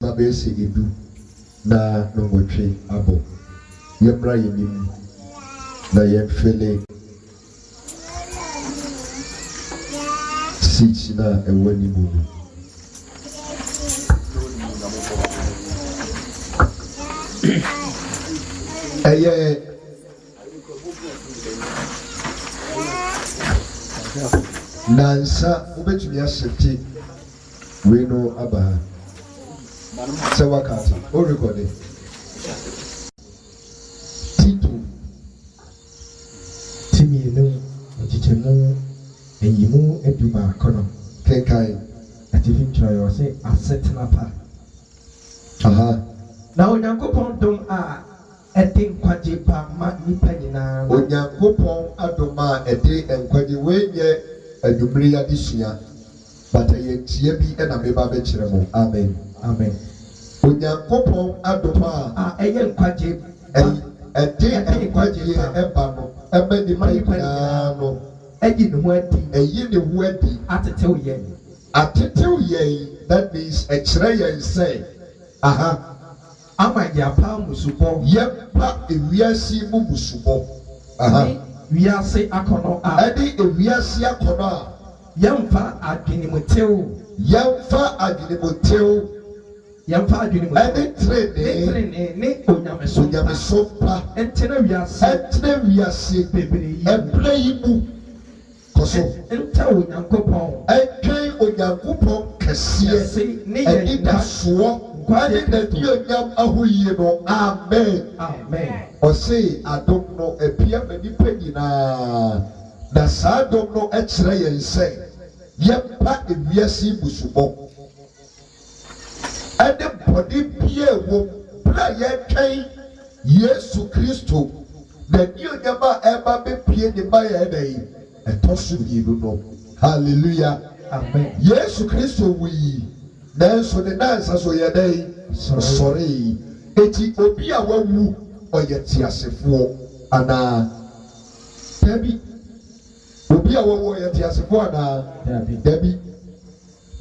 babesi edu na nongotwe abo yemra yenim na yemfele sichina ewani mumu eye nansa ubetumi asete weno aba se wakati o recording Tito Timienu Ochichemu Eyimu Eduma Kono Kenkai Atifin Troyo say Asetna Pa Na Onyankopon dom a ede nkwaje pa ma nipa nyina Onyankopon adoma ede nkwaje wenye adumri ya disua bata yentie bi na meba be kire mo amen amen Onyankopon adoma a eye nkwaje ede nkwaje eba no eba ni pa no eyi ne ho adi atetew ye that means a kire yen say ama ya pa musubo yepa ewiase mu musubo wiase akono a edi ewiase akono a yamfa adwenimutew edi trene ne onyameso pa entena wiase bebre yimu koso enta onyankopon kese edi daso kwani na dionyam ahoyie no amen ose adom no epia manipa nyina na sadom no ekire yense yempa ewiase busubo ade body bie wo bra yetwen Yesu Kristo na dionyam a eba bepie ne ba ye dai etoso biiru no hallelujah amen Yesu Kristo wi nanso ne nansa so ye dai sorry eti obi a wawu oye tiasefo ana dabi obi a wawu oye tiasefo ana dabi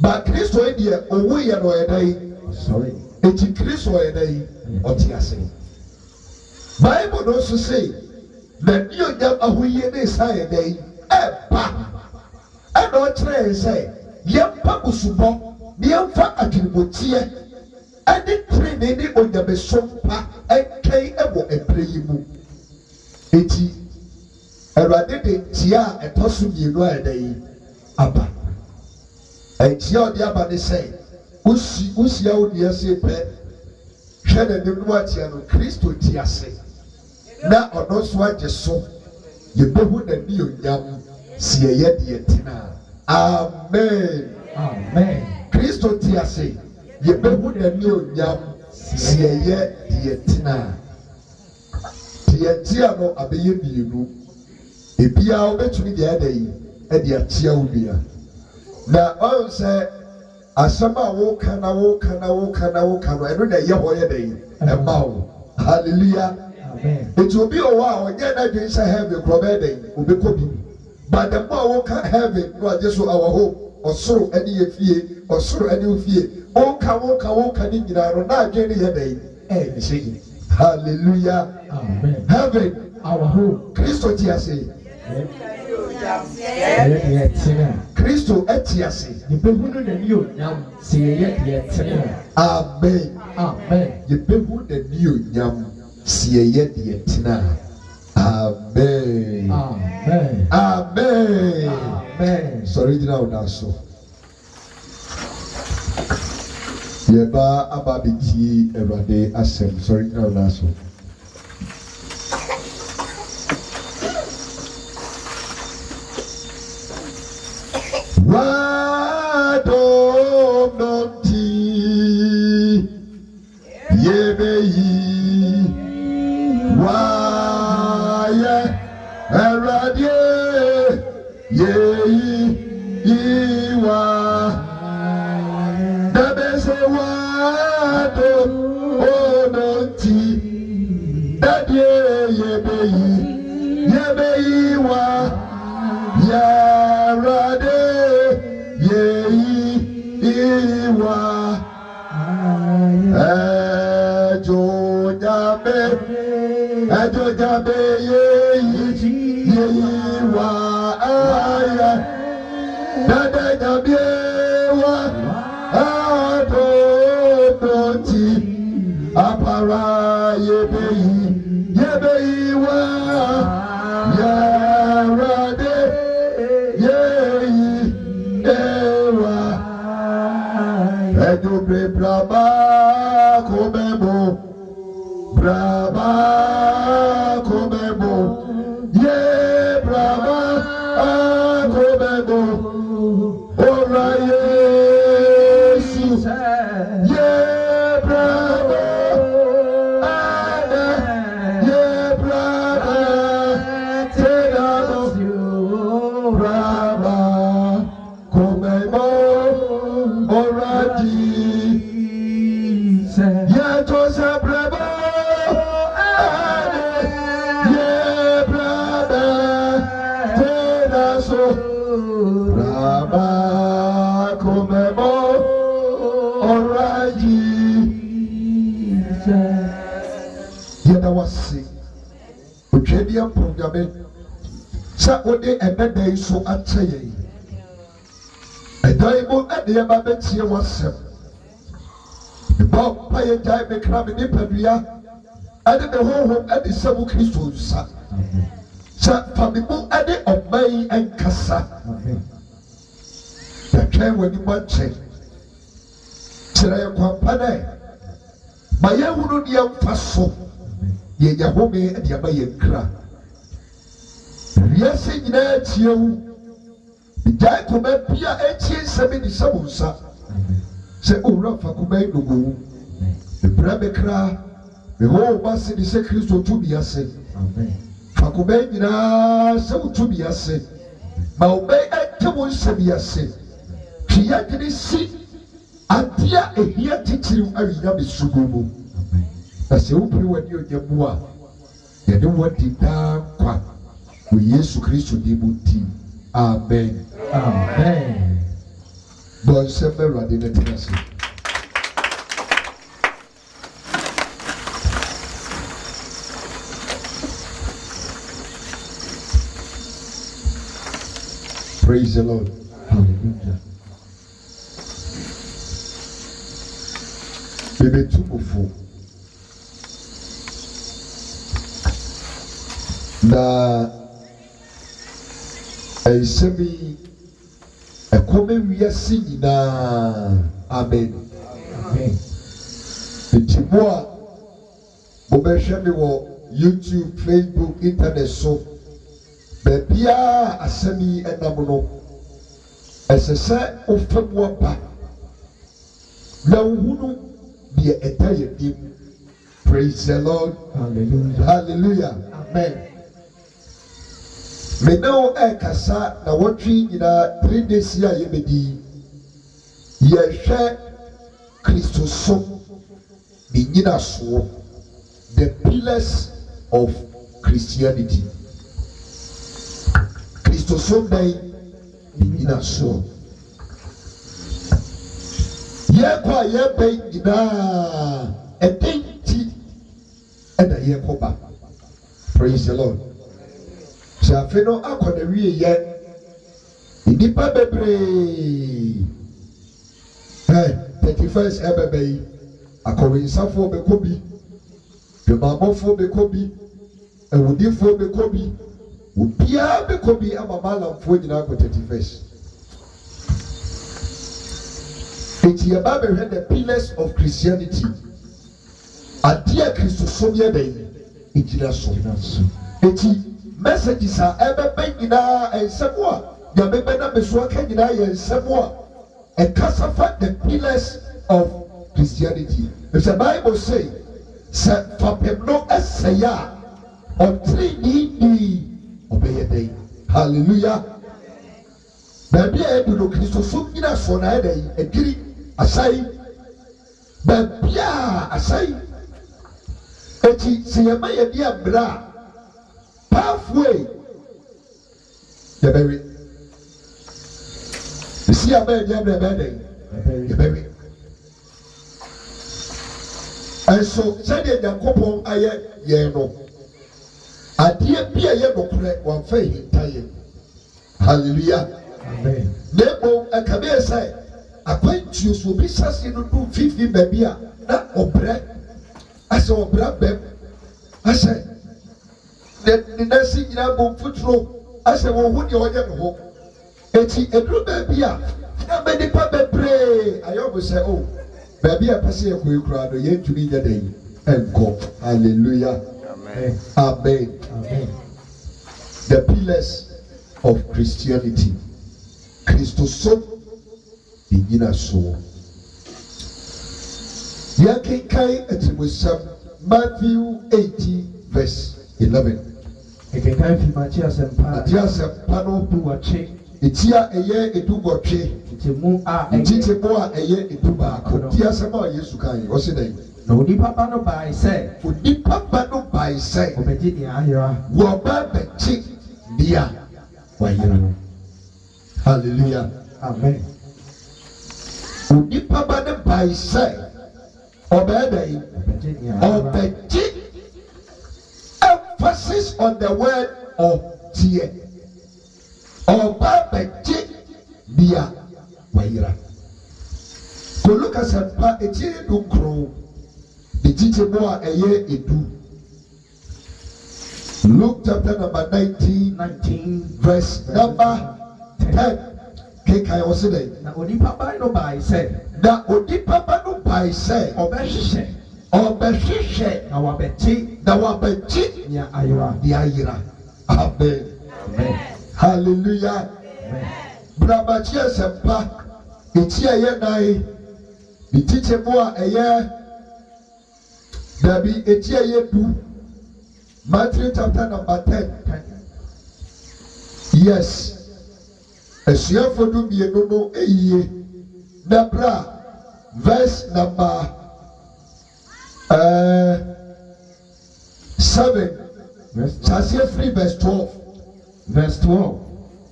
ba Kristo e die owu ye no ye dai sorry eti Kristo ye dai otiase Bible no so say na dionyam ahoyie ne sa ye dai eba ana o kire say yempa busubo Niamfa adwumotie ade trene ne onyamesompa enkai ebo epreyimu eti erade de tia etoso mienu ayedai aba entia odi aba ne sei usi ya odi ase pe hwe na nemu atia no Kristo ti ase na ono so age so yebehu na ni onyam sie ye de etina amen Kristo ti ase yebehu na ni onyam sieye dietina dietia no abeye bienu ebia obetumi de adai e de atia wudua na on se asama wo kana no eno na ye hoye dai e bawo hallelujah amen it will be a while onye na dwen say heaven krobe dai obekobi but the more wo can heaven no ajeso our hope osoro eni yefie osoro eni ofie onka ni nyinaro na adwen ne yedai ni shegi hallelujah amen heaven our home Kristo ti ase Kristo eti ase yebehu na ni onyam se ye de etina amen yebehu na ni onyam se ye de etina amen sorry dina unaso yeba ababiti erade asem sorry dina unaso Wado nonti yebeyi waye erade yeyi iwa dabese wado nonti dadie yebeyi wa yarade yeyi iwa Jabe ye wa aya dada jabe wa adonti apara ye be wa ya rade ye ewa edobre braba komemo braba komemo ye braba komemo ora yesu ye braba ana ye braba tenano braba komemo ora Jesus ye tosa braba Wasi Uchedian Pungabe Sa Ode Ebede so Ateye a diamond at the Ababet here was seven. The Bob Paya Jai Crab in Ipadia added the whole home at the Sabu Christus. Sa Famibu added of May and Cassa. The train when you want check. Tiraya Quampane. Maya would be a faso. Ye Yahome and Yabayan Kra. Yes, in that you. The guy come up here 1870 Sabusa. Say, oh, Rafa Kume no. The Brabekra, the whole mass in the secret to be a say. Fakubena, so to be a say. Maubay and Tamu Sabi a say. Piatini see. Adia a here teaching Arina Bisugumu. That's the open when you're Yamua. You know what the damn quack. We Yesu Christo Dibuti. Amen. Amen. Bon sembe radi netinasi. Praise the Lord. Hallelujah. Bebe tumufu. Na Semi a common we are singing now. Amen. Amen. The Timua Bobeshami YouTube, Facebook, Internet so Bebia Asemi and Namuno as a set of Famwapa. Now who be a entire team. Praise the Lord. Hallelujah. Hallelujah. Amen. Me know kasa na watching in a 3 days here yebedi ye share Christo so binyina so the pillars of Christianity. Christo so dai binyina so ye kwa ye binyina edenti eda ye koba. Praise the Lord. Shafeno akwana wiye ye inipa bebre 31st ebebe akorinsafo bekobi bemamofo bekobi ewudifo bekobi ubia bekobi amamalamfo nyina ko 31st. It's about the pillars of Christianity. Adia Christosomia day igyina so. Eti messages are ever bengina and semua ya bebena beso aka nyina ye semua e kasafa the pillars of Christianity. If the Bible say fapem no esaya on 3 ni obey day. Hallelujah. Baby e do Christosum nyina so na day ediri asai baby asai eti siyama ye dia bra halfway the berry you see a man the berry And so said the Yakopon aye yeno. Adia be a yeno one faith in hallelujah. Amen. Therefore, a career say, acquaintance will be such in 50 baby, that or bread. I saw bread, babe. I said, the nursing in a book foot row. I said, well, what you're young home? It's a blue baby. How many papa pray? I always say, oh, baby, I pass a quick crowd, yet to be the day. And go. Hallelujah. Amen. Amen. Amen. The pillars of Christianity. Christosom Bigina so. Yakinkai etimusam Matthew 18 verse 11. Ekenkan fi Matthias sempa. Matthias pano duwache. Etia eye edugotwe. Titemu a Titemu a eye edubaako. Tia sema Yesu kan o se dai. Na onipa ba no bai say. Onipa ba no bai say. Obeji ni ahira. Wo ba bechi dia wa yira. Hallelujah. Amen. Onipa ba ne bai say. Obey. Emphasis on the word of tear. Obabeji dia waira. So look at Sampa eti do kro. The teacher boy eye edu. Luke chapter number 19 verse number 10. Kekai oside. Na onipa ba no bai say. Na onipa ba no bai say. Obehye. Na wabeji Ni ayira. Ni ayira. Amen. Amen. Hallelujah. Amen. Brabachia sempa eti eye nai the teacher boy eye dabi eti eye du Matthew chapter number 10. Yes. Esuafo du mienu no eyiye na bra verse number 7. Chase free verse 12. Verse 12.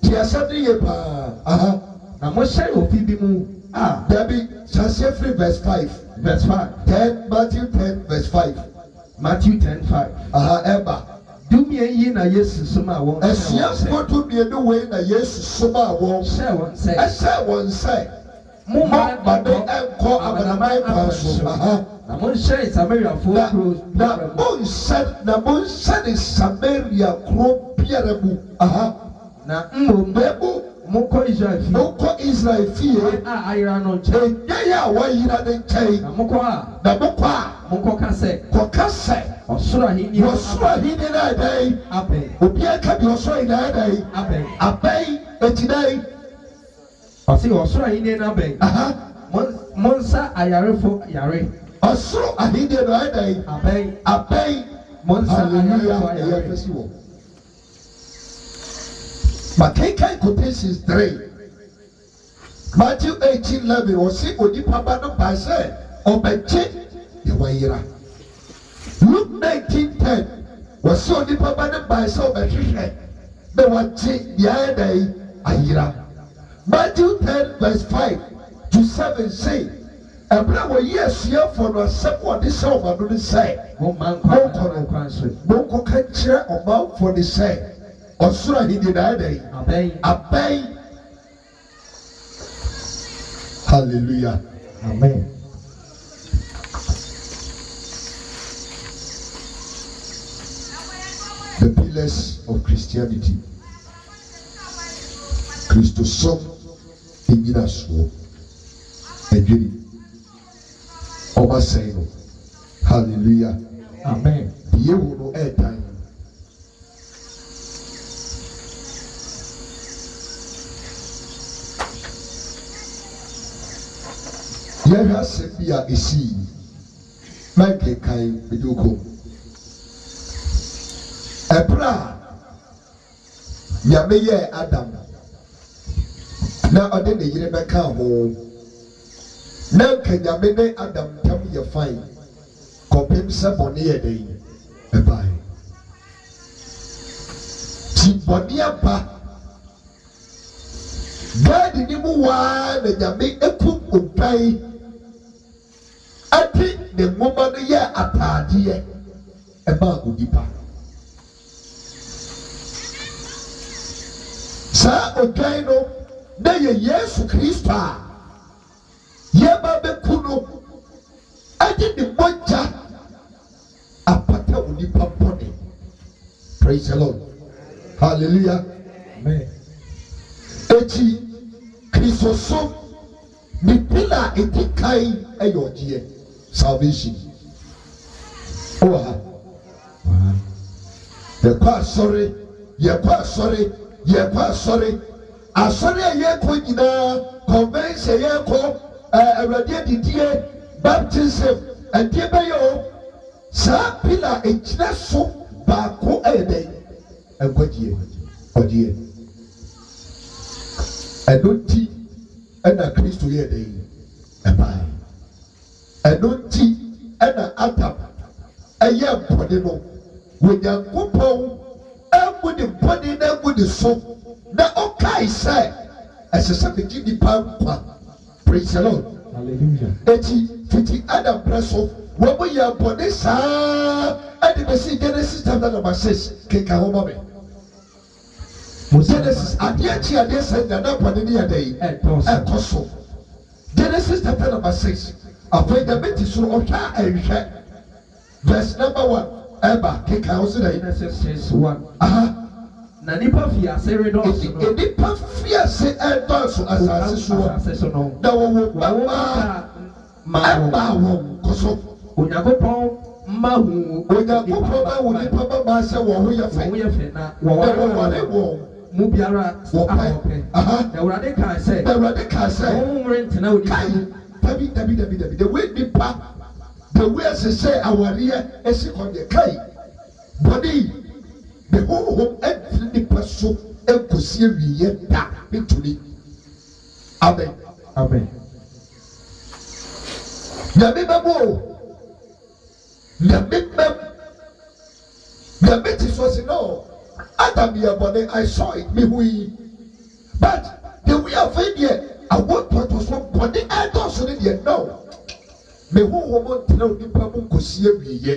Tia sadi ye pa. Aha. Na mo share ofi bi mu. Ah. Dabi chase free verse 5. Verse 5. 10 Matthew 10 verse 5. Matthew 10:5. Aha eba. Dumie yi na Yesu soma won. Esuafo du mienu we na Yesu soma won. Share won say. Ese won say. Mo ma de enko abanamai paso. Aha. Na mo share Samaria for close. Na mo said Samaria kro biara mu. Aha. Na mbebo mo ko Israel fi. Mo ko Israel fi. Ayira no nche. Eya wa yira ne nche. Na mo ko a. Mo ko ka se. Ko ka se. Osoro ahini. Osoro ahini na dai. Abe. Obi aka bi osoro na dai. Abe. Abai etidai. Osi osoro ahini na abe. Aha. Monsa ayarefo yare. Osoro ahini na dai. Abai. Monsa ayarefo yare. But Kekai quotations 3. Matthew 18:11 was see onipa ba no ba say obeje ye wayira. Luke 19:10 was see onipa ba no ba say obehwehwe be wache ye dai ayira. Matthew 10 verse 5 to 7 say Ebra wo yesia for no asem wo de say o no say Mo man kwan so. Mo ko ka kire oba for the say Osura he did I. Abai. Hallelujah. Amen. The pillars of Christianity. Christosom Ignacio. Edwini. Oba Saino. Hallelujah. Amen. Yehu no airtime. Yɛhwɛ asɛm bi a ɛsii mankenkan mede wokɔ ɛberɛ a Nyame yɛɛ Adam na ɔde ne yere bɛka ho na nka Nyame ne Adam ntam yɛ fae kɔpem sɛ bɔne yɛ dɛn ɛbae nti bɔne aba gaadi ne mu waa na Nyame ekum odwan ati ne nwoma no yɛ ataadeɛ ɛmaa onipa. Saa odwan no na yɛ Yesu Kristo a yɛba bɛku no ɛde ne mogya apata onipa bɔne. Praise the Lord. Hallelujah. Amen. Eti Kristo so ne pila eti kan ɛyɛ ɔgyeɛ salvation. Ɔwɔ ha. Yɛkɔ asɔre, yɛkɔ asɔre, yɛkɔ asɔre. Asɔre a yɛkɔ nyinaa, convention yɛkɔ, Awurade adidie, baptism, ɛdeɛ bɛyɛ o. Saa pila egyina so baako ɛyɛ dɛ ɛnkɔgyeɛ ɔgyeɛ. Ɛno nti ɛna Kristo yɛ dɛ ɛbae. Ɛno nti ɛna Adam ɛyɛ mpɔne no Onyankopɔn ɛmu ne mpɔne na ɛmu ne so na ɔkae sɛ ɛsɛ sɛ megye nipa nkwa. Praise the Lord. Hallelujah. Eti fiti Adam prɛ so wɔn mo yɛ mpɔne saa ɛde bɛsi Genesis chapter number 6 keka ho ma me. Genesis adeɛ akyi adeɛ sɛ nyana mpɔne ne yɛ dɛ yi ɛkɔ so. Genesis chapter number 6 afei nyame ti so ɔhwɛ a ɛnhwɛ verse number 1 ɛba keka ho sɛ dɛ yi. Genesis 6:1. Na nipa fi ase redɔɔso no. Nipa fi ase ɛdɔɔso asase so no. Na wɔwɔ mmaa wɔn kɔsɔ. Onyankopɔn mma hu. Onyankopɔn ma wo nipa mmaa sɛ wɔn ho yɛ fɛ. Wɔn ho yɛ fɛ na wɔwɔre wɔn. Mu biara wɔpɛ. Na Awurade kaa sɛ. Wɔn rentena onipa mu. Dabi the way nipa the way ɛsesɛ awareɛ esi kɔ deɛ kai bɔnni the honhom ɛnfiri nipa so ɛnkosi awieɛ da ntuli. Amen. Amen. Nyame bɛbɔ o. Nyame ti so si no. Adam yɛ bɔnne I saw it mi hu yi. But the way afei deɛ awo tɔtɔ so bɔnne ɛdɔɔso ne deɛ no. Me honhom ntena nipa mu nkosi awieɛ.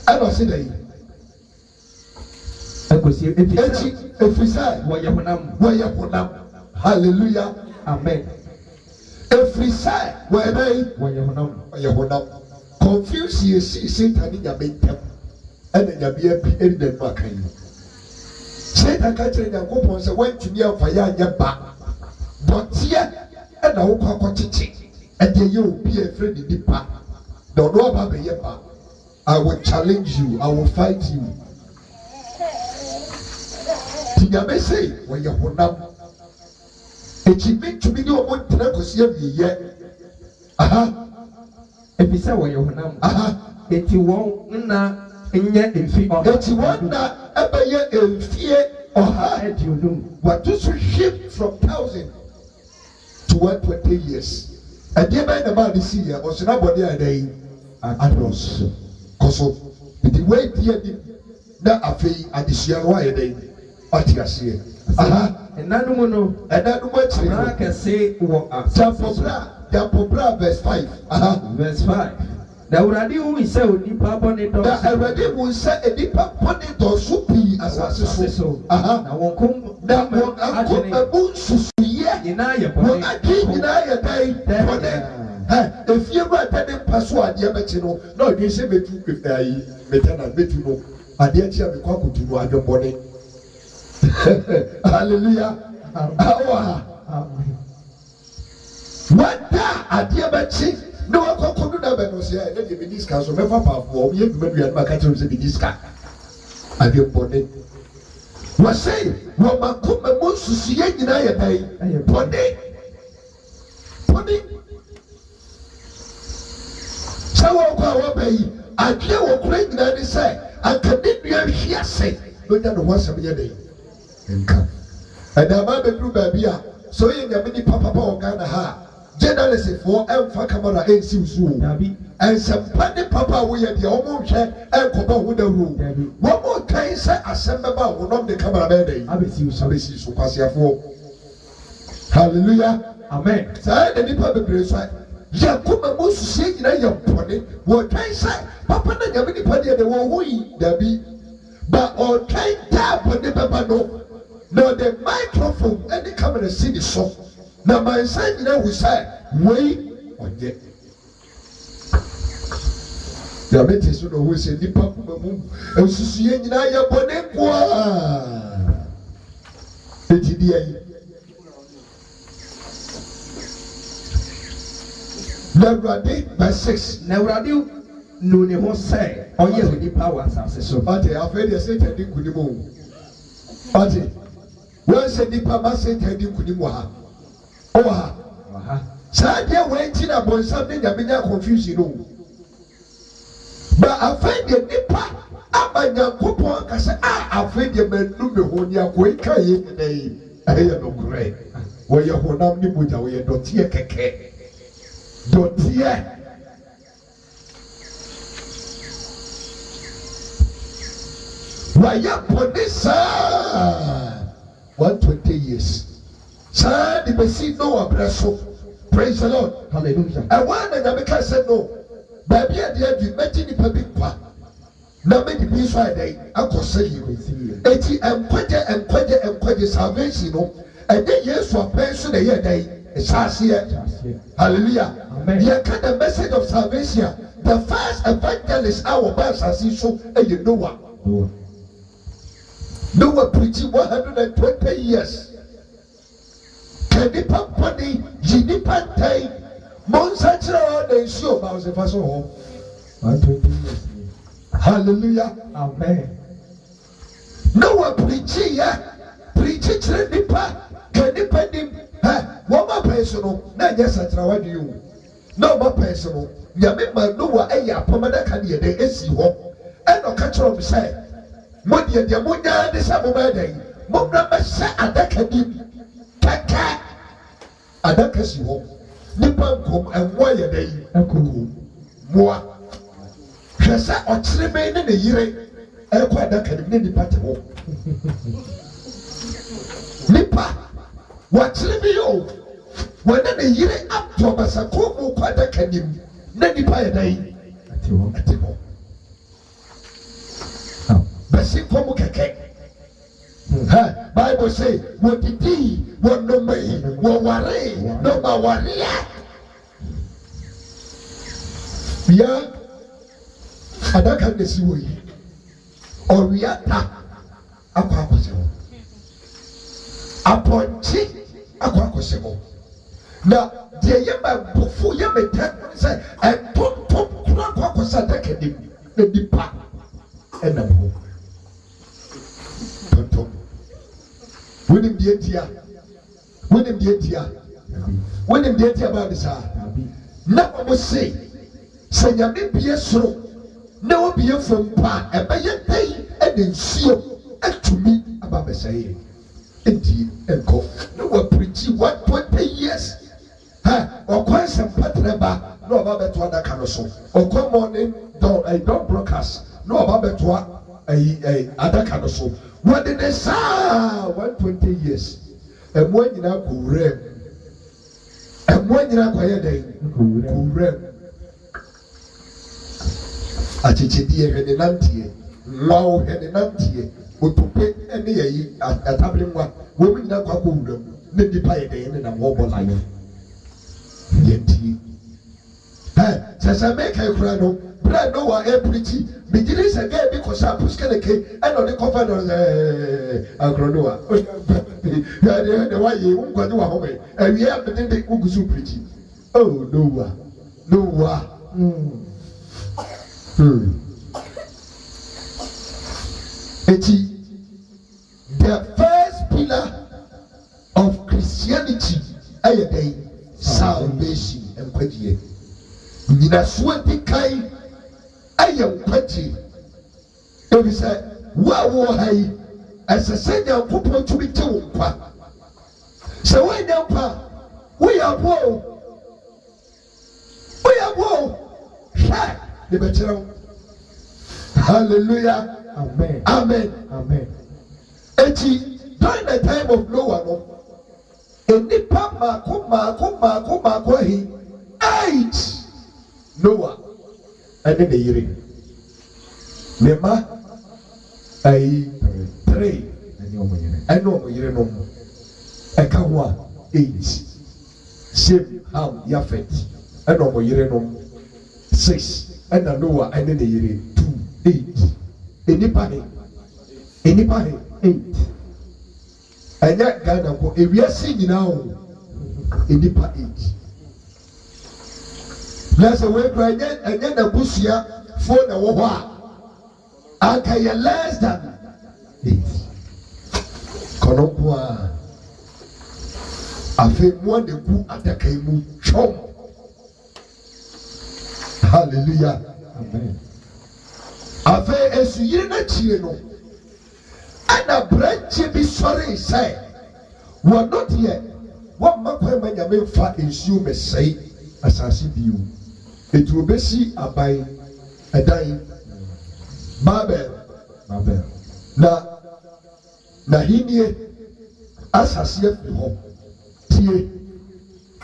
Ɛna ɔsi dɛ yi. Nkosi efisɛ wɔyɛ honam. Hallelujah. Amen. Efisɛ wɔyɛ dɛ yi. Wɔyɛ honam. Confuse yɛ si Satan ne nyame ntɛm ɛna nyame abi ɛni na mu aka yi. Satan ka kyerɛ Nyankopɔn sɛ wɔntumi amfa yɛ anyɛ ba. Dɔteɛ ɛna wokɔ akɔkyekye ɛde yɛ obi a efirɛ ne nipa. Na ɔno aba abɛyɛ ba. I will challenge you. I will fight you. Ti nyame sei wɔyɛ honam. Ekyi ntumi ne ɔmo ntena kɔsi awieɛ. Efisɛ wɔyɛ honam. Eti wɔn nna nyɛ mfi ɔha. Eti wɔn na ɛbɛyɛ mfie ɔha aduonum. Wɔto so shift from 1,000 to 120 years. Ɛdeɛ bɛyɛ na maa de si yɛ ɔsena bɔde ada yi adɔs kɔso. Eti wei die ni na afei adesua no ayɛ dɛ ɔte aseɛ. Ɛnanom no. Ɛnanom akyire no. Kɛse wɔ asase. Japobra verse 5. Verse 5. Na Awurade hu sɛ onipa bɔne dɔɔso. Na Awurade hu sɛ onipa bɔne dɔɔso pii asase so. Na wɔn kom ɛbu nsusuyɛ. Nyinaa yɛ bɔne. Wɔn adi nyinaa yɛ dɛn bɔne. Efie mu ɛtɛ ne mpa so adeɛ bɛkyi no na ɔde nhyɛ metu ayi metana metu no adeɛ kyi a mekɔ akotu no adwe bɔne. Hallelujah. Awa. Wada adeɛ bɛkyi na wakɔkɔ no na bɛno sɛ ɛna deɛ medi sika so mɛfa paafoɔ ɔmyɛ dwuma dua no maka kyerɛ sɛ medi sika adeɛ bɔne. Wɔsɛ wɔma koma mu nsusuyɛ nyinaa yɛ dɛn bɔne. Sɛ wɔkɔ a wɔba yi adeɛ wɔ kora nyinaa ne sɛ anka ne nua hwi ase na onya ne ho asɛm yɛ dɛn nka. Ɛna ama bɛduru baabi a sɛ ɔyɛ nyame nipa papa wɔ Ghana ha a journalistfoɔ ɛmfa kamera ɛnsi nsuo. Ɛnsɛmpa ne papa a woyɛ deɛ ɔmo nhwɛ ɛnkɔbɔ ho dawuro. Wɔmo kan sɛ asɛm bɛba a wɔnɔm de kamera bɛyɛ dɛn abɛsi so kwasiafoɔ. Hallelujah. Amen. Saa yɛ nipa bebree so Yakuma Musu na Yapone, what I say, Papa Yamini Padia, the Woi, Dabi, but all kind tap on the Babano, no, the microphone, and the camera see the song. Now, my son, we say, wait on yet. The Ametis who say, the Papa Moon, and Susie, I am Bonequa. Nevradi verse 6. Nevradi no ne ho say oye odi power asase so. Ate afei de say tadi kunimu. Ate. When say nipa ma say tadi kunimu ha. O ha. Aha. Saa de we ti na bonsam de nyamenya confusion no. Ba afei de nipa abanya kopon ka say afei de manu me ho ni akoi kai nei. Aye no kure. Wo ye honam ni moja wo ye dotie keke. Dotie. Waya ponisa 120 years. Sa di besi no abreso. Praise the Lord. Hallelujah. I want to make say no. Baby ade adu meti ni pa bi kwa. Na me di bi so adai akose yi. Eti enkwaje salvation no. Ede Yesu apenso na ye dai. Hallelujah. Amen. You get the message of salvation. The first evangelist our Bible so and Noah. Noah preaching 120 years. Can the company Jinipan time Monsatra they show about the first home? 120 years. Hallelujah. Amen. Noah preaching Nipa can depend one more personal, not just at what do you? No more personal. Yamima Noah, a Pomada Candia, they see hope. And no catcher of say, Modia, the Munya, the Sabomade, Mona say at that cadim, Kaka, at that case you hope. Nippon come and wire day, Moa. Shasa or Tremain in the year, and quite that can be departable. Nippa. What's the video? When the year up to Masako, Quada Cadim, Nanny Pie Day at the Basico Keke. Bible say, what did he, what no may, what worry, no warrior. Yeah, Adaka the Siwi or Riata Aquapaso. Appointed Aquacosimo. Now, the Yama Bufu Yama say, and Tom Quacosa Academy, the Dipa and the home. Tom William Dietia, William Dietia about this. Now, I say, Yami be a slow, no be a from Pa, and by a day, and then see and to me about the saying. Indeed, and go. No, we're preaching 120 years. Or quite some patreba, no about to other carousel. Or come morning, don't broadcast, no about to a other carousel. What did they say? 120 years. And when you now go rem, and when you now quiet day, go rem. Achichidi and the Nantie, wow, and the Nantie. Utupe ene yayi atabli mwa women na kwa kuwura ne dipa ye de na mo bo life yeti sasa make I kura no bra no wa ebriti bigiri se ga bi ko sa puskeleke e no de cover no akrono wa ya de wa ye unkwani wa ho me awie am de kugusu preach oh no wa The first pillar of Christianity is salvation and kwaji. Nina swati kai ayam kwaji. If you say, "Wow, hai," as a senior couple to be told, so we are woe. The better. Hallelujah. Amen. Amen. Amen. During the time of Noah, no, a nipa mako he, 8 Noah ɛne ne yere ne ma ayi 3 ɛne ɔmo yere no ɛka ho a 8 Shem, Ham, Yafet ɛne ɔmo yere no 6 ɛna Noah ɛne ne yere 2 8 enipa he 8 ɛnyɛ Ghana ko ewiase nyinaa o enipa 8 na sɛ wekura ɛnyɛ n'abusua fo na ɛwɔ hɔ a anka yɛ less than 8 kɔnɔ nko a afei mua na egu adaka yi mu twɛm hallelujah amen afei esu yiri n'akyire no ɛna aberanteɛ bi sɔre sɛ wɔno deɛ wɔmma kwan ma nyame mfa nsuo mɛsɛe asase bio etu obesi aban ɛdan Babel na n'ahenie asase afiri hɔ tie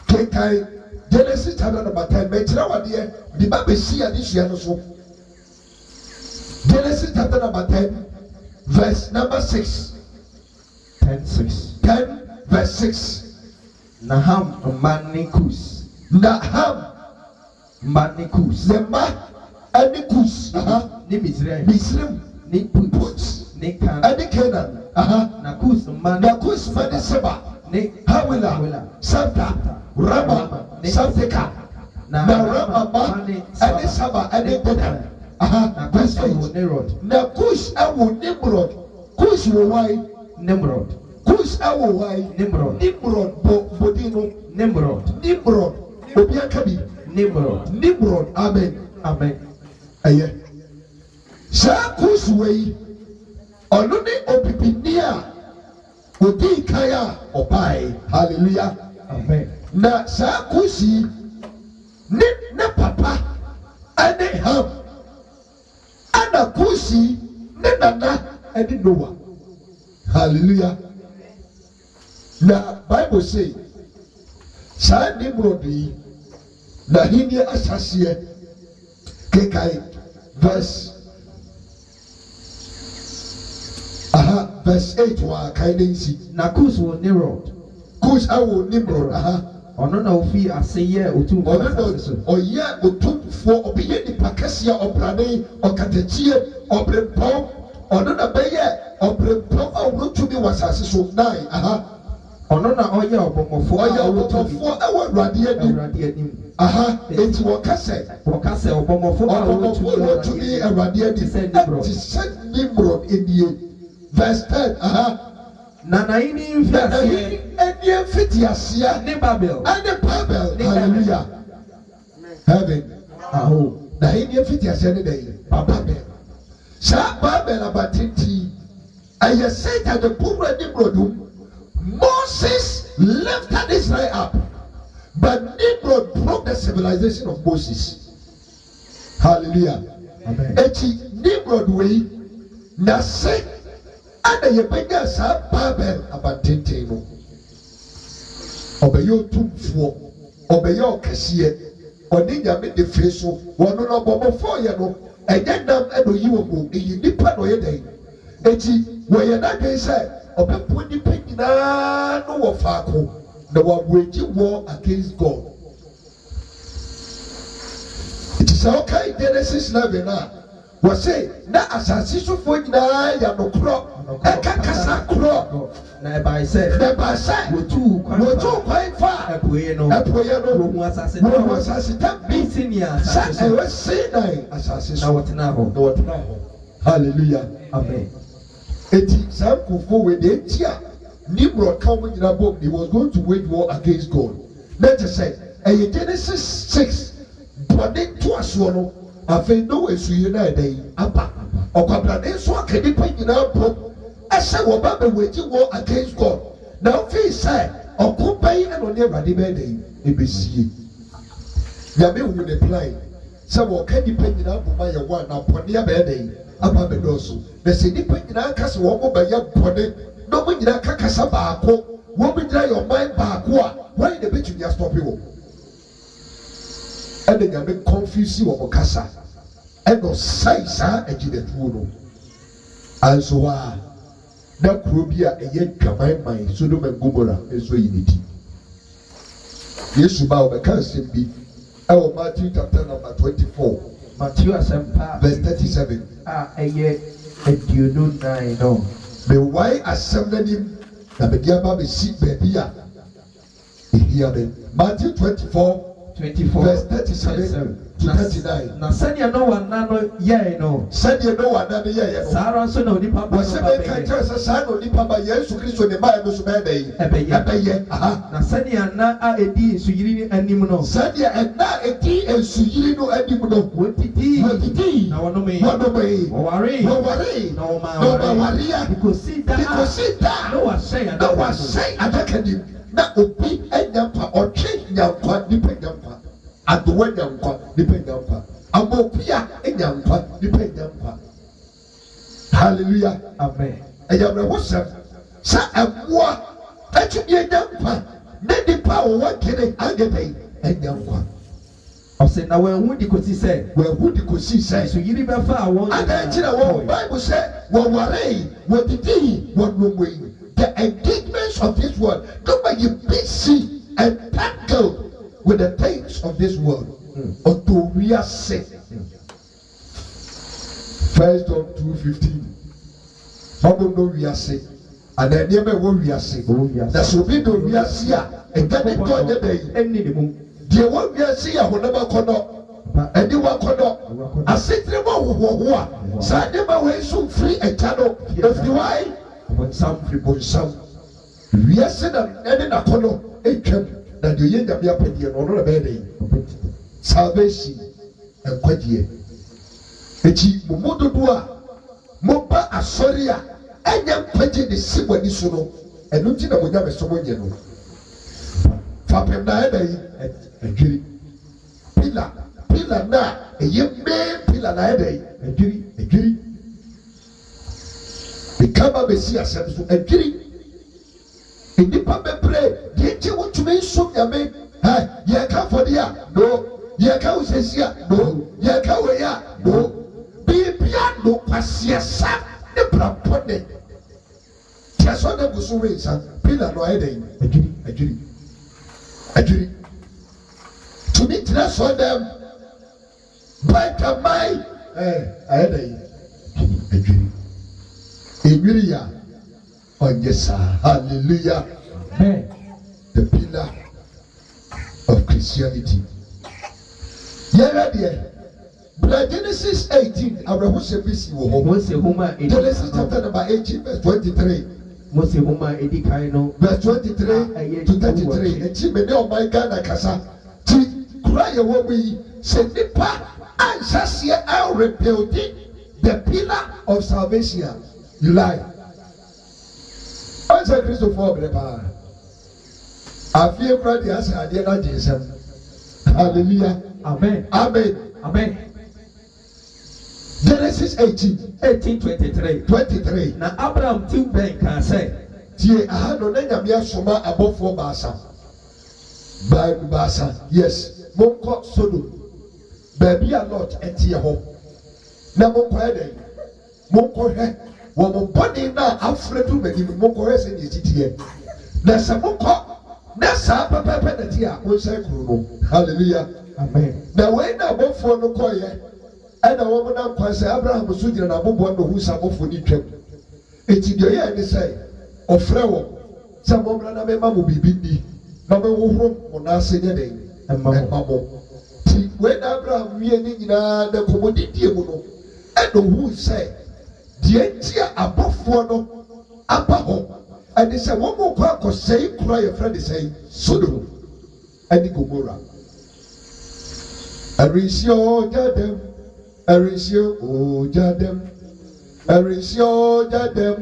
kenkan Genesis chapter number 10 mɛkyerɛ wadeɛ de ba bɛsi adesua no so Genesis chapter number 10 verse number 6 10 verse 6 Naham Manikus ne ma ɛne Kus ne Misrim ne Put ne ɛne Canaan na Kus ma ne Seba ne Hawila Sabta Rama Sabteka na Rama ma ɛne Saba ɛne Dedan na Kus ɛwɔ Nimrod na Kus ɛwɔ Nimrod Kus wɔ wai Nimrod Kus ɛwɔ wai Nimrod bodi no Nimrod obi aka bi Nimrod amen ɛyɛ saa Kus wei ɔno ne obibini a odi kan a ɔbae hallelujah amen na saa Kus yi ne papa ɛne Ham ana Kus yi ne nana ɛne Noah hallelujah na Bible say saa Nimrod yi n'ahenie asaseɛ kekai verse 8 wa kai ne nsi na Kus wɔ Nimrod Kus awo Nimrod ɔno na ofi ase yɛ otumfoɔ asase so ɔyɛ otumfoɔ ɔbɛyɛ nipa kɛseɛ ɔbrane ɔkatakyie ɔbrempɔn ɔno na bɛyɛ ɔbrempɔn a ɔtumi wɔ asase so 9 ɔno na ɔyɛ ɔbɔmmɔfoɔ ɛwɔ Awurade anim enti wɔka sɛ ɔbɔmmɔfoɔ a wɔtumi Awurade anim te sɛ Nimrod nie verse 10 na n'ahini mfitiaseɛ ne Babel hallelujah heaven n'ahini mfitiaseɛ ne dɛ Babel saa Babel abatenti ɛyɛ Satan de bumra Nimrod Moses lifted Israel up, but Nimrod broke the civilization of Moses. Hallelujah. Amen. Eti Nimrod way na se ana yebenya sa Babel abantente no. Obeyo tumfo, obeyo kesiye, oni nyame de feso, wono no bomofo ye no, enye nam eno yiwo mo, eyi nipa no ye den. Eti woye na dwen say ɔbɛpo nipa nyinaa no wɔ faako na wage war against God. It is okay Genesis 11 a wɔse na asase sofoɔ nyinaa yɛ nokorɔ ɛka kasa korɔ na ɛbae sɛ wɔtuu kwan fa ɛpoeɛ no wɔhu asase tam bi sɛ ɛwɔ Sinai asase so na wɔtena hɔ hallelujah amen. Eti saa nkufo we de tia Nimrod ka mo nyina bom he was going to wage war against God. Let us say Genesis 6 body to aso no afei no esuye na edai apa okwabra ne so akadi pa nyina bom ɛsɛ wo ba be wage war against God. Now fi say okupai eno ne Awurade be dai ebesie nyame hu ne plan sɛ wo kadi pa nyina bom ayɛ one na pone abe dai apa be doso na sɛ nipa nyinaa kasa wɔn mo bɛyɛ bɔne na wɔn nyinaa kakasa baako wɔn mo nyinaa yɛ ɔman baako a wɔn na ebetumi asɔpe wɔ ɛna nyame confuse wɔn kasa ɛna ɔsae saa agyinatuo no anso hɔ a na kuro bi a ɛyɛ dwamanman Sodom and Gomorrah nso yi ne ti Yesu ba ɔbɛka asɛm bi ɛwɔ Matthew chapter number 24 Matthew asɛmpa verse 37 a ɛyɛ aduonu nan no mewae asɛm n'anim na mede aba bɛsi baabi a ɛhia me Matthew 24 verse 37 to 39 na sɛdeɛ Noa nna no yɛe no sɛdeɛ Noa nna no yɛeɛ no saa ara nso na onipa ba no wɔsɛ bɛka kyerɛ sɛ saa na onipa ba Yesu Kristo ne baeɛ no so bɛyɛ dɛn ɛbɛyɛ na sɛdeɛ nna a ɛdi nsuyiri anim no sɛdeɛ ɛnna a ɛdi nsuyiri no anim no wɔdidi na wɔnomee wɔwaree na wɔmawareɛ bikosi da na wɔahyɛn adaka nim na obi anya nkwa ɔtwe nyankwa nipa nya nkwa adowa nya nkwa nipa nya nkwa amopia nya nkwa nipa nya nkwa hallelujah amen ɛyɛmrɛho sɛm sɛ ɛmmoa atumi anya nkwa ne nipa a wɔwɔ kene agɛdɛn anya nkwa ɔsɛ na wɔahu di kosi sɛ nsuyiri bɛfa a wɔn adankyerɛ wɔ Bible sɛ wɔwaree wɔdidii wɔnomoi the engagements of this world. Don't make you busy and tangled with the things of this world. Until we are sick. 1 John 2:15. Bible know we are sick. And then never we are sick. That's what we do. We are sick. And then it got the day. Dear one we are sick. I will never come. And you are come. I said, "Never so never way so free a channel. If you are." Bonsam firi bonsam wiase na ɛne n'akɔnɔ atwam na deɛ ɔyɛ nyame apɛdeɛ no ɔno na bɛyɛ dɛ salvation nkwagyeɛ eti mo mu dodo a moba asɔre a ɛnyɛ nkwagye ne si w'ani so no ɛno nti na mo nyame so mo nyɛ no fapem na ɛda yi adwiri pila na ɛyɛ main pila na ɛda yi adwiri kama besi asɛm so adwiri nnipa bebree deɛ nti wotumi nsom nyame yɛka afɔde a no yɛka wosɛsi a no yɛka wei a no biribia no kwaseɛsa ne brapɔne tiɛ sɛ ɔda gu so wei nsa pila no ayɛ dɛn adwiri tumi tena sɛ ɔdam bɛkaman ayɛ dɛn adwiri Enwiri ya onyesa hallelujah the pillar of Christianity yɛrɛ deɛ Genesis 18 abrahosɛ bi si wɔ hɔ Genesis chapter number 18 verse 23 Mose homa edi kan no verse 23 to 33 eti me ne ɔman Ghana kasa ti kura yɛ wɔ mu yi sɛ nipa ansaseɛ a rebuilding the pillar of salvation. You lie. I said Christopher Brepa. I feel proud as I did not Jesus. Hallelujah. Amen. Genesis 18:23. Na Abraham tiu ben ka say. Tie ahano na nyame asoma abofo baasa. Bible baasa. Yes. Monko Sodom. Baby a lot etie ho. Na monko eden. Monko he. Wɔn bɔnne na afredu mɛdi mu mɔkɔrɛ sɛ ne titiɛ na sɛ mɔkɔ na saa pɛpɛpɛ na ti a wɔnhyɛ kuro no hallelujah amen na wɔn na abɔfoɔ no kɔɔyɛ ɛna wɔn nam kwan sɛ Abraham so gyina na abɔbɔ no ho sɛ abɔfoɔ ne twam eti deɛ ɔyɛ ne sɛ ɔfrɛ wɔn sɛ mɔmra na mɛma mo biribi di na mɛhohoro mo n'ase nyɛ den ɛma mo ti wɔn na Abraham wie ne nyinaa na kɔmɔdidie mu no ɛna ohun sɛ. Deɛ nti a abɔfoɔ no aba hɔ ɛde sɛ wɔn mo kɔ akɔsɛe kura yɛfrɛ de sɛe Sodom ɛne Gomorrah ɛrinhyia ɔgya dɛm ɛrinhyia ɔgya dɛm ɛrinhyia ɔgya dɛm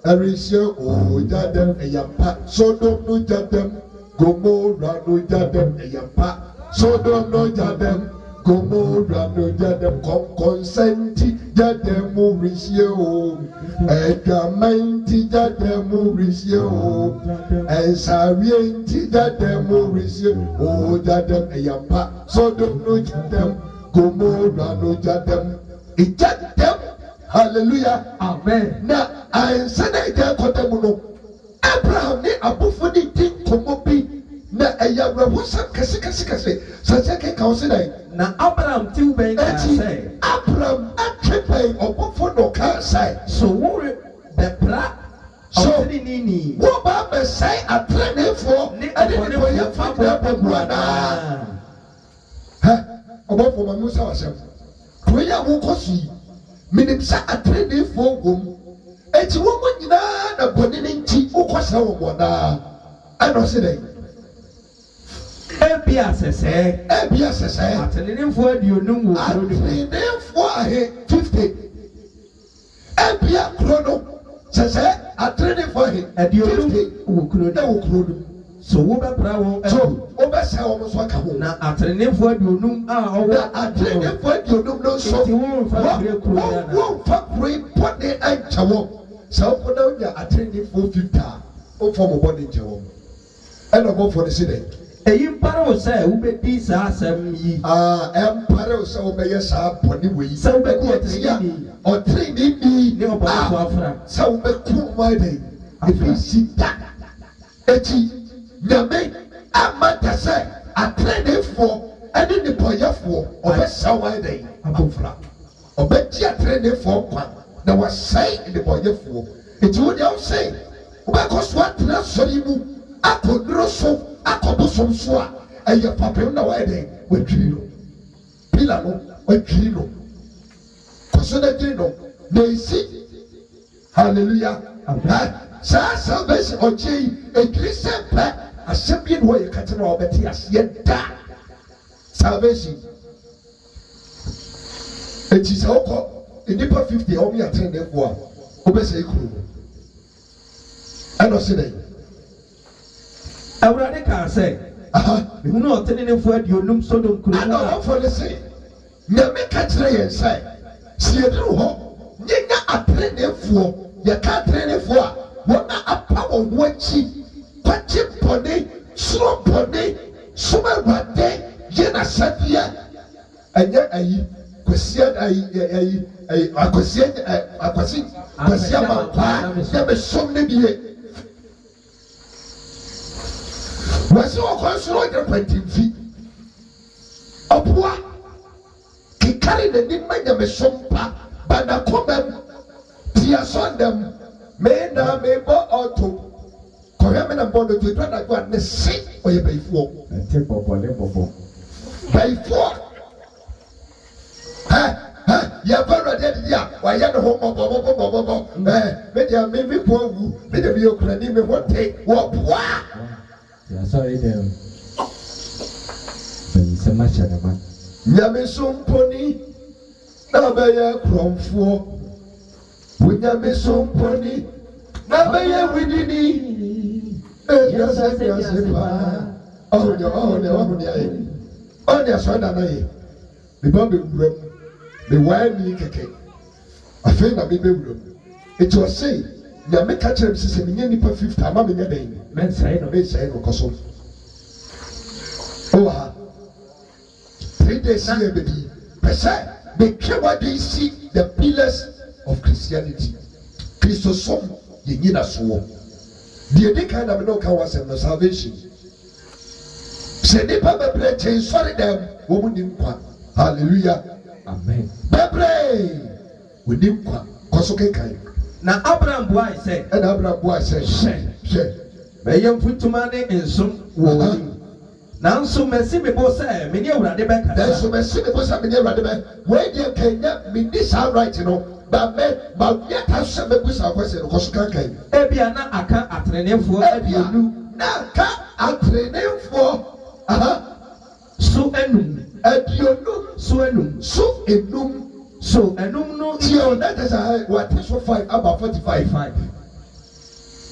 ɛrinhyia ɔgya dɛm ɛyampa Sodom no gya dɛm Gomorrah no gya dɛm ɛyampa Sodom no gya dɛm Gomorrah no jadem consenti jadem risio Edamenti jadem risio Ensarienti jadem risio O jadem eyampa Sodom no jadem Gomorrah no jadem Ijadem hallelujah amen na ansana ija kodem no Abraham ne abofo ni din komo bi na eyabra sam kase sase ka wo se dai na Abraham ti ben ka say Abraham atwepai obofo no ka say so wo the pra so ni wo ba be say atrenefo ni ade ni boye fa buana ha obofo ma musa wasem to ya wo kosi minim sa atrenefo gom eti wo mo nyina na boni ni nti wo kosa wo bona ano se dai ebia sese atenenefo aduonum wo atenenefo ahe 50 ebia krono sese atenenefo ahe aduonum wo krono so wo bepra wo so wo be se wo so aka ho na atenenefo aduonum a owo atenenefo aduonum no so wo fa kure pone ancha wo so ko na onya atenenefo 50 o fo mo body nche wo eno go for the city eyi mpare wo sɛ wobɛdi saa asɛm yi ɛmpare wo sɛ wobɛyɛ saa bɔne wei sɛ wobɛdi ɔtene ni ne ɔbɔne so afra sɛ wobɛku ɔmadan ebi si da eti nyame amata sɛ atrenefoɔ ɛne nipɔyɛfoɔ ɔbɛsɛ ɔmadan abɔfra ɔbɛgye atrenefoɔ nkwa na wɔsɛe nipɔyɛfoɔ eti wo deɛ wo sɛ wobɛkɔ so atena sɔre mu akɔduro so akɔbosom so a ɛyɛ papem na wɔyɛ dɛn wɔatwiri no pila no wɔatwiri no kɔso no adwiri no na ɛsi hallelujah saa salvation ɔgye yi ɛdwiri sɛ pɛ asɛm bi ne wɔyɛ kate no a wɔbɛte aseɛ da salvation ɛti sɛ wokɔ nnipa 50 a wɔmyɛ atenenefoɔ a wobɛsɛe kuro no ɛnɔ se dɛn awurade ka sɛ ehunu ɔtenenefo aduonum Sodom kuro mu a ɔfɔ ne se nyame ka kyerɛ yɛn sɛ si eduru hɔ nyenya atenenefoɔ yɛka atenenefoɔ a wɔn a apa wɔn ho akyi kwakye bɔne soro bɔne som awurade yɛ n'asɛdeɛ ɛnyɛ ayi kwasia ayi kwasia mampaa yɛ bɛsom ne bie wasi ọkọ soro ọjọ pẹntinfi ọpua kikari n'anim manyamesompa banakomam tiasọndam mena mebọ ọtọ kọhwẹ mi na mbọ n'otu edu anagbo a ne se ọyẹ bayifoɔ. ɛte bɔbɔ ne bɔbɔ. bayifoɔ yɛfɛ ɛwurade adidi a wayɛ ne ho bɔbɔbɔbɔbɔbɔ mɛdia mi kɔ owu mɛdia mi yɛ okurani mi ho te wɔpua. Sorry, them. So much at the man. Yamisum pony, Nabaya Cromfo. With Yamisum pony, Nabaya Widini. Yes, oh, the son of the Bobby Brum, the wild me cake. I feel a baby room. It was say, Yamika Chips is a minipa 50, a mammy day. Men say no, Koso. Oh, 3 days here, baby. Pesa, they care what they see the pillars of Christianity. Christosom, ye need a sword. The other kind of no was no salvation. Say, they papa play, sorry, them, woman in one. Hallelujah. Amen. Bebre, we didn't come. Kosoke kind. Now, Abraham boy said, and Abraham boy said, share. Mayam Futumane and some woman. Now, so Messi Bosa, many of the back. That's so Messi Bosa, many of the back. Where you can get me this out right, you know, but yet has some Busa question, Koska. Ebiana, I can't attrain for Ebianu. Now, can't attrain for so enum, Edionu, so enum, so enum, so enum no. That is a what is for 5 about 45.